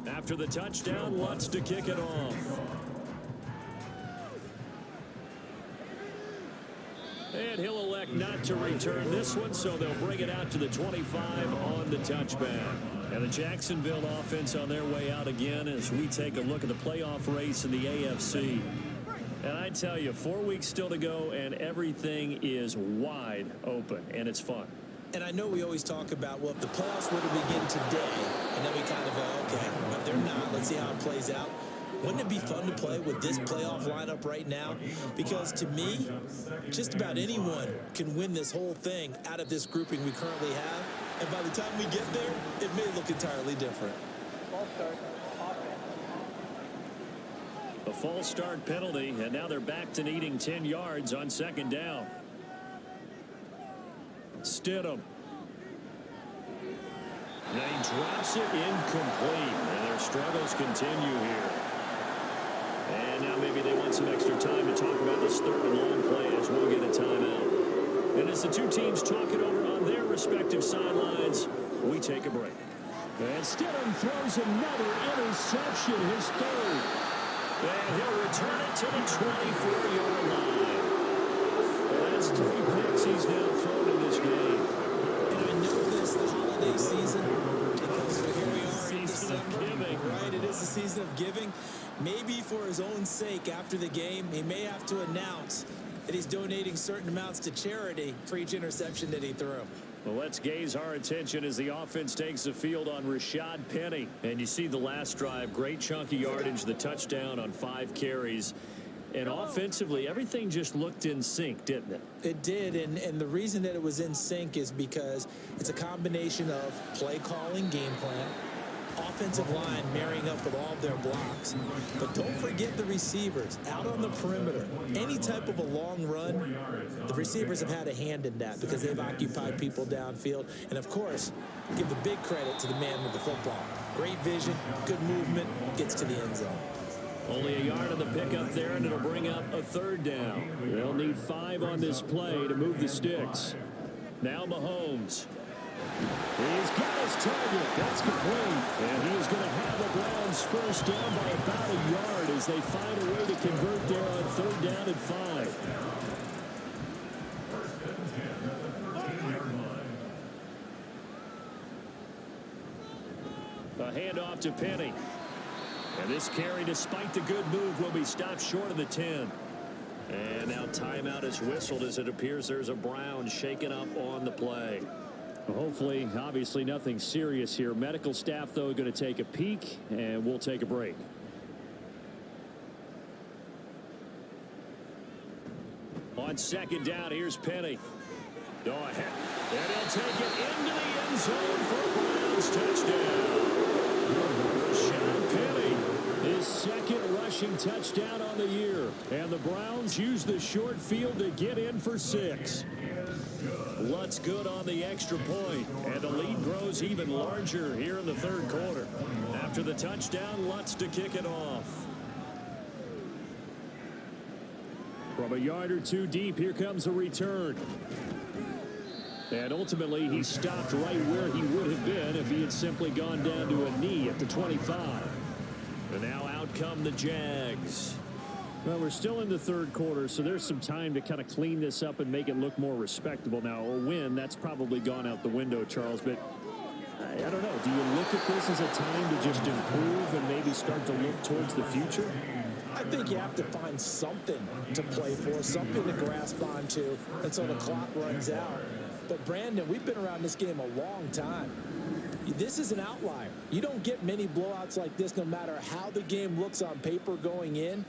After the touchdown, Lutz to kick it off. And he'll elect not to return this one, so they'll bring it out to the 25 on the touchback. And the Jacksonville offense on their way out again as we take a look at the playoff race in the AFC. And I tell you, 4 weeks still to go, and everything is wide open, and it's fun. And I know we always talk about, well, if the playoffs were to begin today, and then we kind of go, okay, but they're not. Let's see how it plays out. Wouldn't it be fun to play with this playoff lineup right now? Because to me, just about anyone can win this whole thing out of this grouping we currently have. And by the time we get there, it may look entirely different. A false start penalty, and now they're back to needing 10 yards on 2nd down. Stidham. And he drops it incomplete, and their struggles continue here. And now maybe they want some extra time to talk about this 3rd and long play as we'll get a timeout. And as the two teams talk it over on their respective sidelines. We take a break. And Stidham throws another interception, his third. And he'll return it to the 24-yard line. And that's 3 picks he's now thrown in this game. And I know this, the holiday season, because here we are in December, right? It is the season of giving. Maybe for his own sake, after the game, he may have to announce that he's donating certain amounts to charity for each interception that he threw. Well, let's gaze our attention as the offense takes the field on Rashad Penny. And you see the last drive, great chunky yardage, the touchdown on 5 carries. And offensively, everything just looked in sync, didn't it? It did, and the reason that it was in sync is because it's a combination of play calling, game plan, offensive line marrying up with all of their blocks. But don't forget the receivers out on the perimeter. Any type of a long run, the receivers have had a hand in that because they've occupied people downfield. And, of course, give the big credit to the man with the football. Great vision, good movement, gets to the end zone. Only a yard on the pickup there, and it'll bring up a 3rd down. They'll need 5 on this play to move the sticks. Now Mahomes. He's got his target. That's complete. And he is going to have the Browns first down by about a yard as they find a way to convert there on 3rd down and 5. A handoff to Penny. And this carry, despite the good move, will be stopped short of the 10. And now timeout is whistled as it appears there's a Brown shaken up on the play. Hopefully, obviously nothing serious here. Medical staff, though, going to take a peek, and we'll take a break. On 2nd down, here's Penny. Go ahead. And he'll take it into the end zone for Browns touchdown. Rashad Penny, his 2nd rushing touchdown on the year. And the Browns use the short field to get in for 6. Lutz good on the extra point, and the lead grows even larger here in the 3rd quarter. After the touchdown, Lutz to kick it off. From a yard or 2 deep, here comes a return. And ultimately, he stopped right where he would have been if he had simply gone down to a knee at the 25. And now out come the Jags. Well, we're still in the 3rd quarter, so there's some time to kind of clean this up and make it look more respectable. Now, a win, that's probably gone out the window, Charles, but I don't know. Do you look at this as a time to just improve and maybe start to look towards the future? I think you have to find something to play for, something to grasp onto until the clock runs out. But, Brandon, we've been around this game a long time. This is an outlier. You don't get many blowouts like this no matter how the game looks on paper going in.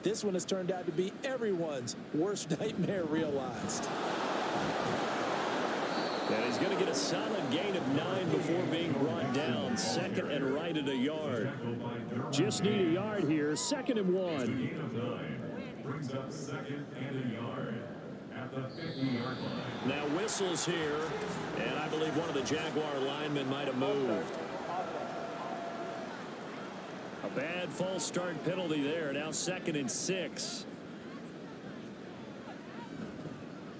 This one has turned out to be everyone's worst nightmare realized. And he's going to get a solid gain of 9 before being brought down. 2nd and right at a yard. Just need a yard here. 2nd and 1. Brings up 2nd and a yard at the 50-yard line. Now whistles here, and I believe one of the Jaguar linemen might have moved. A bad false start penalty there. Now 2nd and 6.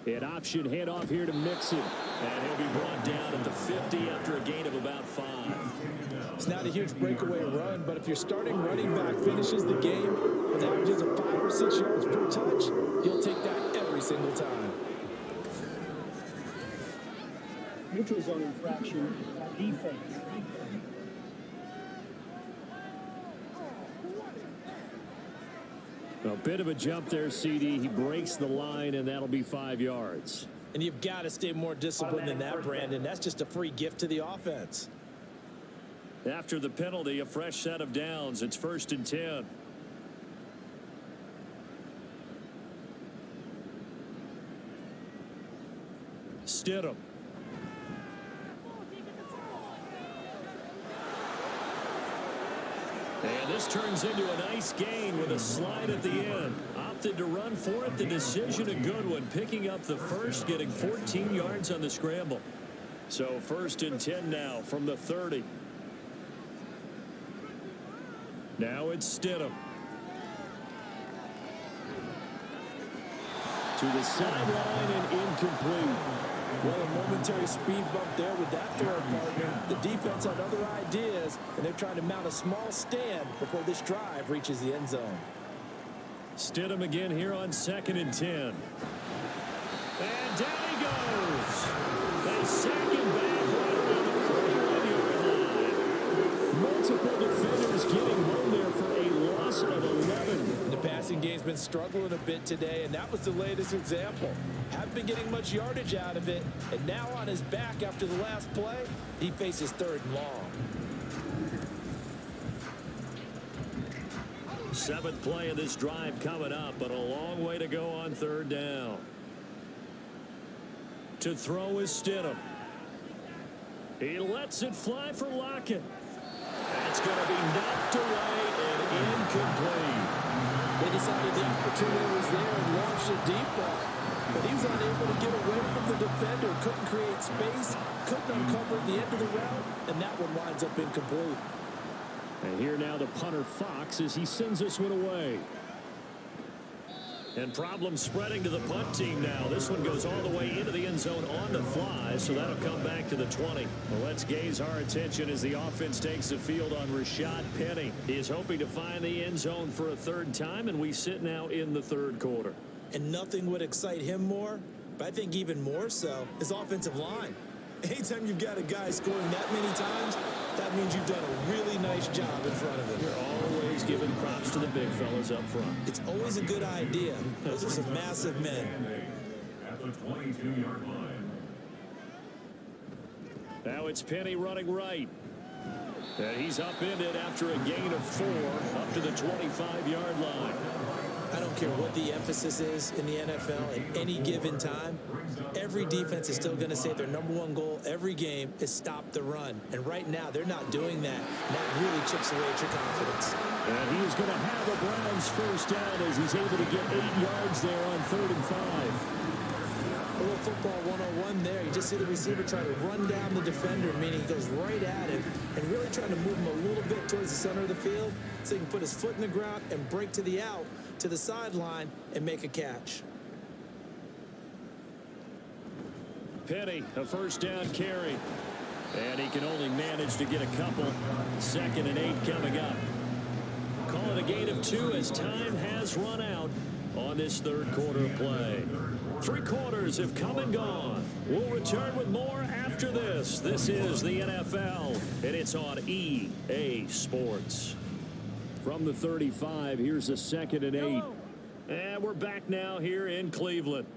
An option handoff here to Mixon. And he'll be brought down at the 50 after a gain of about 5. It's not a huge breakaway run, but if your starting running back finishes the game with averages of 5 or 6 yards per touch, you'll take that every single time. Neutral zone infraction, defense. A bit of a jump there, CD. He breaks the line, and that'll be 5 yards. And you've got to stay more disciplined than that, Brandon. That's just a free gift to the offense. After the penalty, a fresh set of downs. It's 1st and 10. Stidham. And this turns into a nice gain with a slide at the end. Opted to run for it. The decision a good one. Picking up the first, getting 14 yards on the scramble. So 1st and 10 now from the 30. Now it's Stidham. To the sideline and incomplete. Well, a momentary speed bump there with that throw partner. The defense had other ideas, and they're trying to mount a small stand before this drive reaches the end zone. Stidham again here on 2nd and 10. And down he goes. They sack him back right around the 41-yard line. Multiple defenders getting home there for a loss of 11. The passing game's been struggling a bit today, and that was the latest example. Haven't been getting much yardage out of it, and now on his back after the last play, he faces 3rd and long. 7th play of this drive coming up, but a long way to go on 3rd down. To throw is Stidham. He lets it fly for Lockett. That's going to be knocked away and incomplete. They decided the opportunity was there and launched a deep ball, but he was unable to get away from the defender, couldn't create space, couldn't uncover the end of the route, and that one winds up incomplete. And here now the punter Fox as he sends this one away. And problems spreading to the punt team now. This one goes all the way into the end zone on the fly, so that'll come back to the 20. Well, let's gaze our attention as the offense takes the field on Rashad Penny. He is hoping to find the end zone for a 3rd time, and we sit now in the 3rd quarter. And nothing would excite him more, but I think even more so, his offensive line. Anytime you've got a guy scoring that many times, that means you've done a really nice job in front of him. You're always giving props to the big fellas up front. It's always a good idea. Those are some massive men. At the 22-yard line. Now it's Penny running right. And he's upended after a gain of 4 up to the 25-yard line. I don't care what the emphasis is in the NFL at any given time. Every defense is still going to say their #1 goal every game is stop the run. And right now, they're not doing that. And that really chips away at your confidence. And he is going to have a Browns 1st down as he's able to get 8 yards there on 3rd and 5. A little football 101 there. You just see the receiver try to run down the defender, meaning he goes right at him and really trying to move him a little bit towards the center of the field so he can put his foot in the ground and break to the out, to the sideline, and make a catch. Penny, a 1st down carry. And he can only manage to get a couple. 2nd and 8 coming up. Call it a gain of 2 as time has run out on this 3rd quarter play. 3 quarters have come and gone. We'll return with more after this. This is the NFL, and it's on EA Sports. From the 35, here's a 2nd and 8. And we're back now here in Cleveland.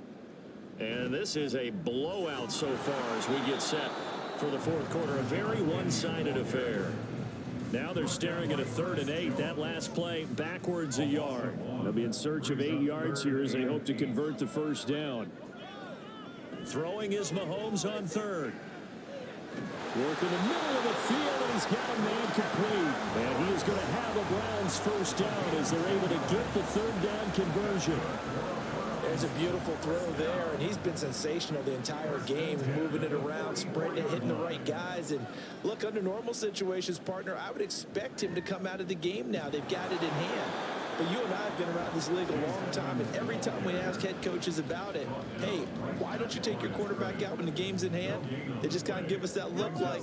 And this is a blowout so far as we get set for the 4th quarter. A very one-sided affair. Now they're staring at a 3rd and 8. That last play backwards a yard. They'll be in search of 8 yards here as they hope to convert the 1st down. Throwing is Mahomes on 3rd. Work in the middle of the field, and he's got a man complete. And he is going to have a Browns 1st down as they're able to get the 3rd down conversion. There's a beautiful throw there, and he's been sensational the entire game, moving it around, spreading it, hitting the right guys. And look, under normal situations, partner, I would expect him to come out of the game now. They've got it in hand. But you and I have been around this league a long time, and every time we ask head coaches about it, hey, why don't you take your quarterback out when the game's in hand? They just kind of give us that look like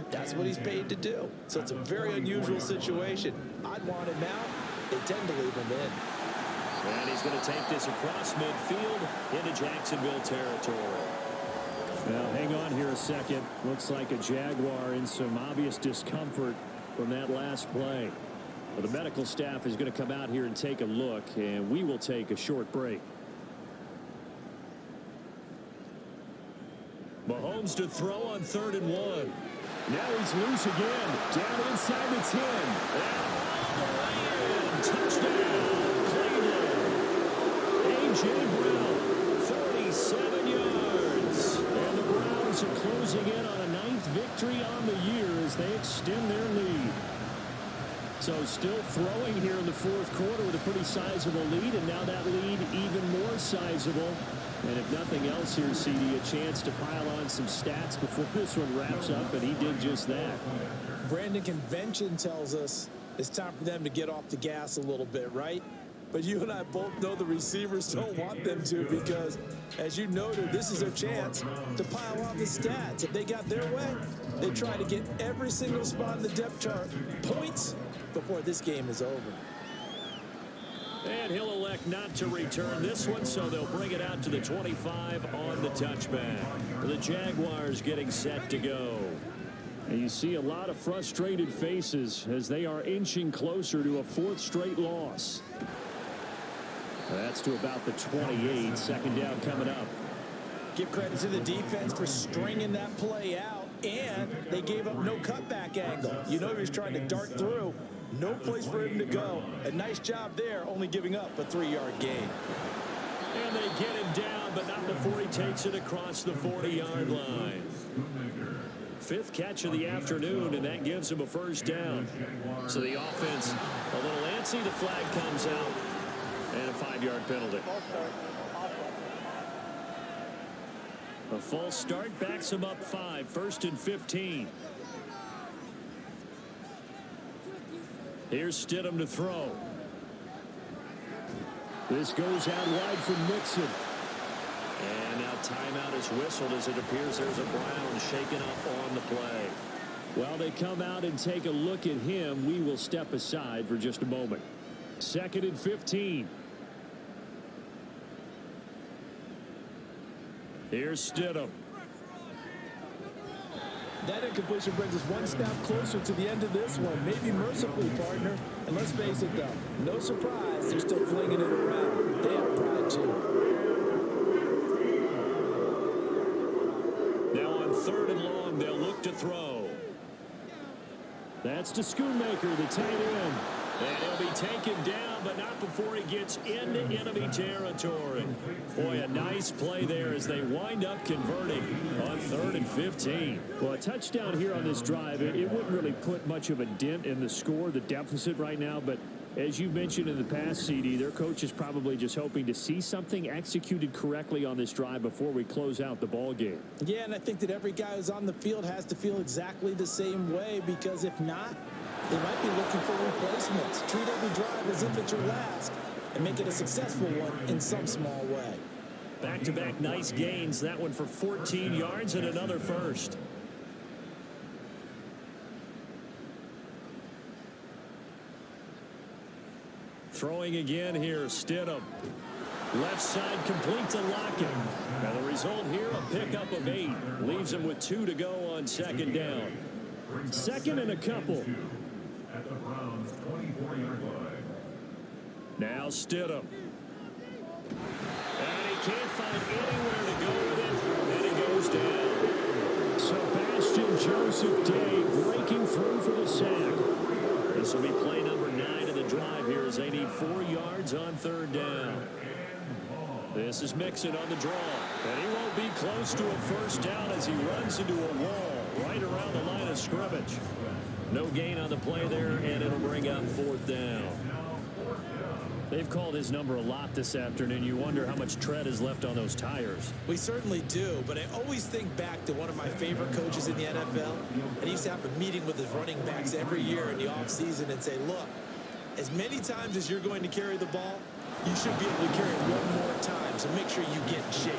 that's what he's paid to do. So it's a very unusual situation. I'd want him out. They tend to leave him in. And he's going to take this across midfield into Jacksonville territory. Now, hang on here a second. Looks like a Jaguar in some obvious discomfort from that last play. Well, the medical staff is going to come out here and take a look, and we will take a short break. Mahomes to throw on 3rd and 1. Now he's loose again. Down inside the 10. And all the way in. Touchdown. A.J. Brown, 47 yards. And the Browns are closing in on a 9th victory on the year as they extend their lead. So still throwing here in the 4th quarter with a pretty sizable lead, and now that lead even more sizable. And if nothing else here, CD, a chance to pile on some stats before this one wraps up, and he did just that. Brandon, convention tells us it's time for them to get off the gas a little bit, right? But you and I both know the receivers don't want them to because, as you noted, this is their chance to pile on the stats. If they got their way, they try to get every single spot in the depth chart points before this game is over. And he'll elect not to return this one, so they'll bring it out to the 25 on the touchback. The Jaguars getting set to go. And you see a lot of frustrated faces as they are inching closer to a 4th straight loss. That's to about the 28. Second down coming up. Give credit to the defense for stringing that play out, and they gave up no cutback angle. You know he was trying to dart through. No place for him to go. A nice job there, only giving up a 3-yard gain. And they get him down, but not before he takes it across the 40-yard line. 5th catch of the afternoon, and that gives him a first down. So the offense a little antsy. The flag comes out, and a 5-yard penalty. A false start backs him up 5. 1st and 15. Here's Stidham to throw. This goes out wide for Mixon. And now timeout is whistled as it appears there's a Brown shaken up on the play. While they come out and take a look at him, we will step aside for just a moment. 2nd and 15. Here's Stidham. That incompletion brings us one step closer to the end of this one. Maybe mercifully, partner. And let's face it, though, no surprise, they're still flinging it around. They have pride, too. Now on 3rd and long, they'll look to throw. That's to Schoonmaker, the tight end. And he'll be taken down, but not before he gets into enemy territory. Boy, a nice play there as they wind up converting on 3rd and 15. Well, a touchdown here on this drive, it wouldn't really put much of a dent in the score, the deficit right now, but as you mentioned in the past, CD, their coach is probably just hoping to see something executed correctly on this drive before we close out the ball game. Yeah, and I think that every guy who's on the field has to feel exactly the same way, because if not, they might be looking for replacements. Treat every drive as if it's your last and make it a successful one in some small way. Back-to-back nice gains. That one for 14 yards and another first. Throwing again here, Stidham. Left side complete to Lockett. And the result here, a pickup of 8. Leaves him with 2 to go on 2nd down. 2nd and a couple. At the Browns' 24-yard line. Now Stidham. And he can't find anywhere to go with it. And he goes down. Sebastian Joseph Day breaking through for the sack. This will be play number 9 of the drive here as they need 4 yards on 3rd down. This is Mixon on the draw. And he won't be close to a first down as he runs into a wall right around the line of scrimmage. No gain on the play there, and it'll bring up 4th down. They've called his number a lot this afternoon. You wonder how much tread is left on those tires. We certainly do, but I always think back to one of my favorite coaches in the NFL, and he used to have a meeting with his running backs every year in the offseason and say, look, as many times as you're going to carry the ball, you should be able to carry it one more time, so make sure you get in shape.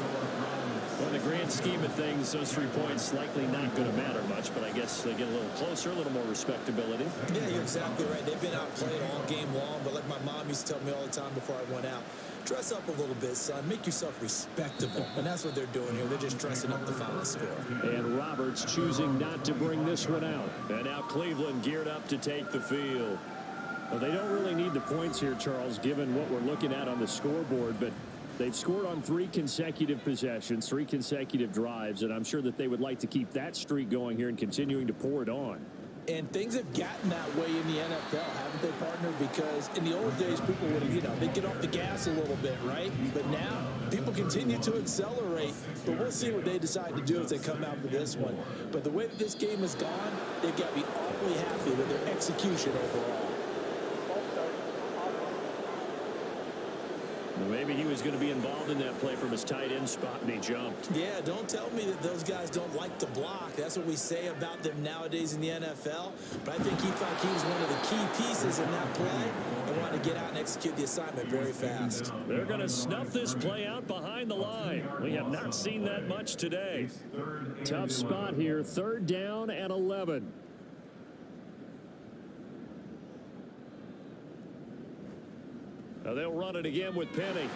Well, in the grand scheme of things, those 3 points likely not going to matter much, but I guess they get a little closer, a little more respectability. Yeah, you're exactly right. They've been outplayed all game long, but like my mom used to tell me all the time before I went out, dress up a little bit, son. Make yourself respectable. And that's what they're doing here. They're just dressing up the final score. And Roberts choosing not to bring this one out. And now Cleveland geared up to take the field. Well, they don't really need the points here, Charles, given what we're looking at on the scoreboard, but they've scored on 3 consecutive possessions, 3 consecutive drives, and I'm sure that they would like to keep that streak going here and continuing to pour it on. And things have gotten that way in the NFL, haven't they, partner? Because in the old days, people would, they'd get off the gas a little bit, right? But now, people continue to accelerate. But we'll see what they decide to do as they come out for this one. But the way that this game has gone, they've got to be awfully happy with their execution overall. Maybe he was going to be involved in that play from his tight end spot, and he jumped. Yeah, don't tell me that those guys don't like to block. That's what we say about them nowadays in the NFL. But I think he thought he was one of the key pieces in that play. And want to get out and execute the assignment very fast. They're going to snuff this play out behind the line. We have not seen that much today. Tough spot here, 3rd down and 11. Now they'll run it again with Penny.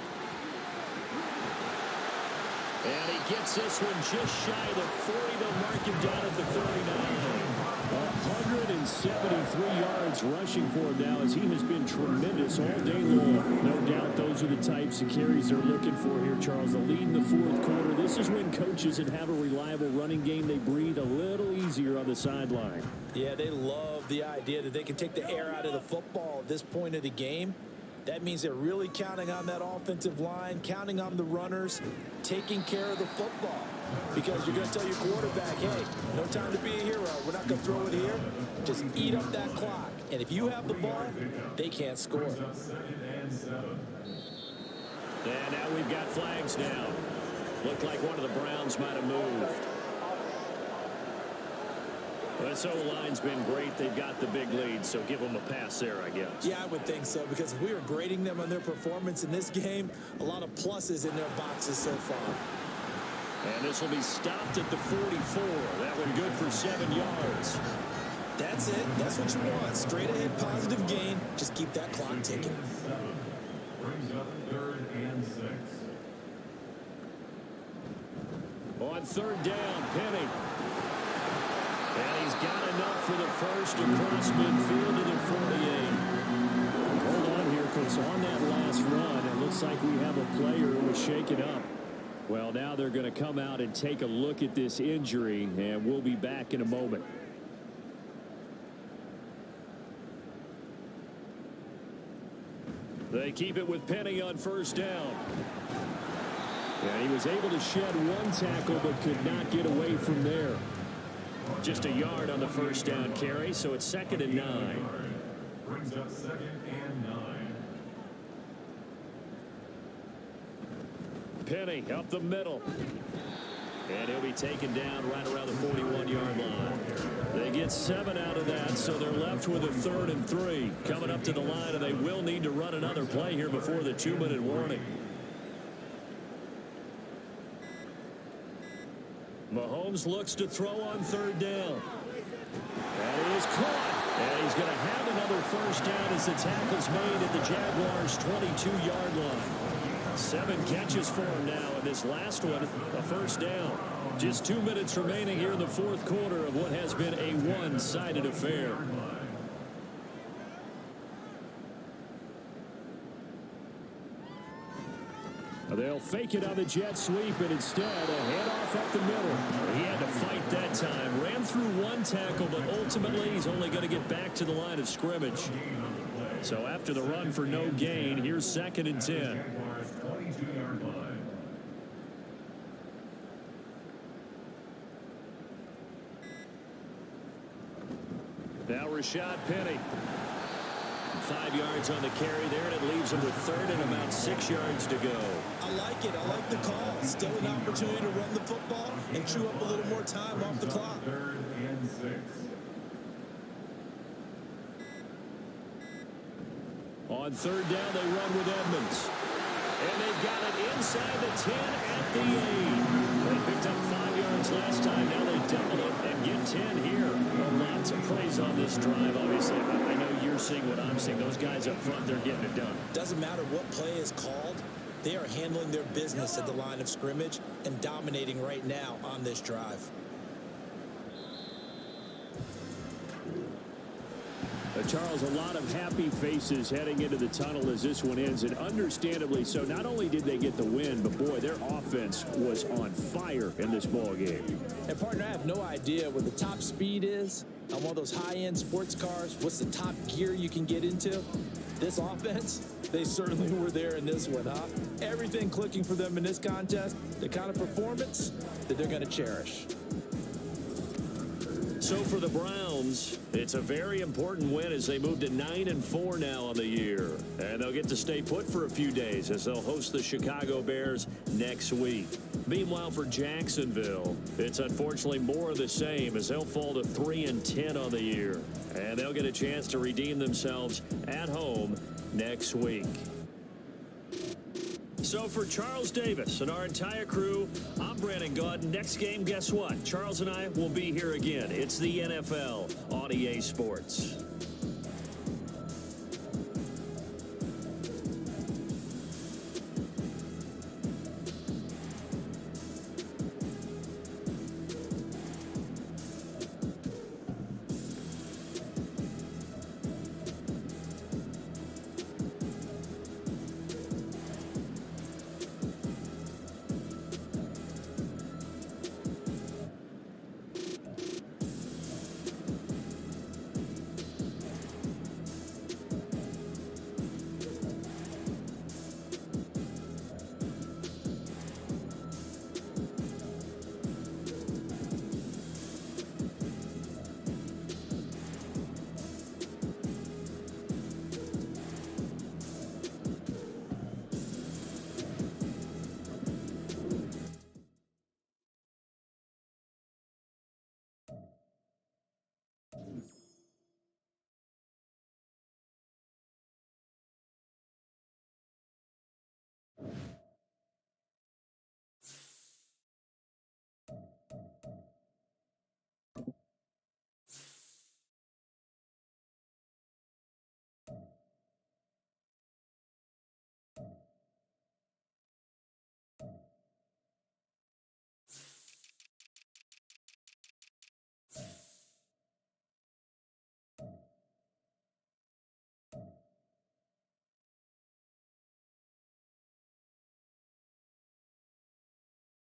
And he gets this one just shy of the 40. They'll mark him down at the 39. 173 yards rushing for him now, as he has been tremendous all day long. No doubt those are the types of carries they're looking for here, Charles. The lead in the 4th quarter. This is when coaches that have a reliable running game, they breathe a little easier on the sideline. Yeah, they love the idea that they can take the air out of the football at this point of the game. That means they're really counting on that offensive line, counting on the runners, taking care of the football. Because you're going to tell your quarterback, hey, no time to be a hero. We're not going to throw it here. Just eat up that clock. And if you have the ball, they can't score. And now we've got flags now. Looked like one of the Browns might have moved. This O-line's been great. They've got the big lead, so give them a pass there, I guess. Yeah, I would think so, because if we were grading them on their performance in this game, a lot of pluses in their boxes so far. And this will be stopped at the 44. That one good for 7 yards. That's it. That's what you want. Straight ahead positive gain. Just keep that clock ticking. Brings up 3rd and 6. On 3rd down, Penny. And he's got enough for the first across midfield to the 48. Hold on here, because on that last run, it looks like we have a player who was shaken up. Well, now they're going to come out and take a look at this injury, and we'll be back in a moment. They keep it with Penny on 1st down. Yeah, he was able to shed one tackle, but could not get away from there. Just a yard on the 1st down carry, so it's 2nd and 9. Brings up 2nd and 9. Penny up the middle. And he'll be taken down right around the 41-yard line. They get 7 out of that, so they're left with a 3rd and 3. Coming up to the line, and they will need to run another play here before the 2-minute warning. Mahomes looks to throw on 3rd down. That is caught. And he's going to have another 1st down as the tackle's made at the Jaguars' 22-yard line. 7 catches for him now, and this last one, a 1st down. Just 2 minutes remaining here in the 4th quarter of what has been a one-sided affair. They'll fake it on the jet sweep, and instead a handoff up the middle. He had to fight that time. Ran through one tackle, but ultimately he's only going to get back to the line of scrimmage. So after the run for no gain, here's 2nd and 10. Now Rashad Penny. 5 yards on the carry there, and it leaves him with 3rd and about 6 yards to go. I like it. I like the call. Still an opportunity to run the football and chew up a little more time off the clock. 3rd and 6. On 3rd down, they run with Edmonds. And they've got it inside the 10 at the 8. They picked up 5 yards last time. Now they double it and get 10 here. Well, lots of plays on this drive, obviously. I know you're seeing what I'm seeing. Those guys up front, they're getting it done. Doesn't matter what play is called. They are handling their business at the line of scrimmage and dominating right now on this drive. Charles, a lot of happy faces heading into the tunnel as this one ends, and understandably so. Not only did they get the win, but boy, their offense was on fire in this ball game. And partner, I have no idea what the top speed is on one of those high-end sports cars. What's the top gear you can get into? This offense, they certainly were there in this one, huh? Everything clicking for them in this contest, the kind of performance that they're going to cherish. So for the Browns, it's a very important win as they move to 9-4 now on the year. And they'll get to stay put for a few days as they'll host the Chicago Bears next week. Meanwhile, for Jacksonville, it's unfortunately more of the same as they'll fall to 3-10 on the year. And they'll get a chance to redeem themselves at home next week. So for Charles Davis and our entire crew, I'm Brandon Gaudin. Next game, guess what? Charles and I will be here again. It's the NFL on EA Sports.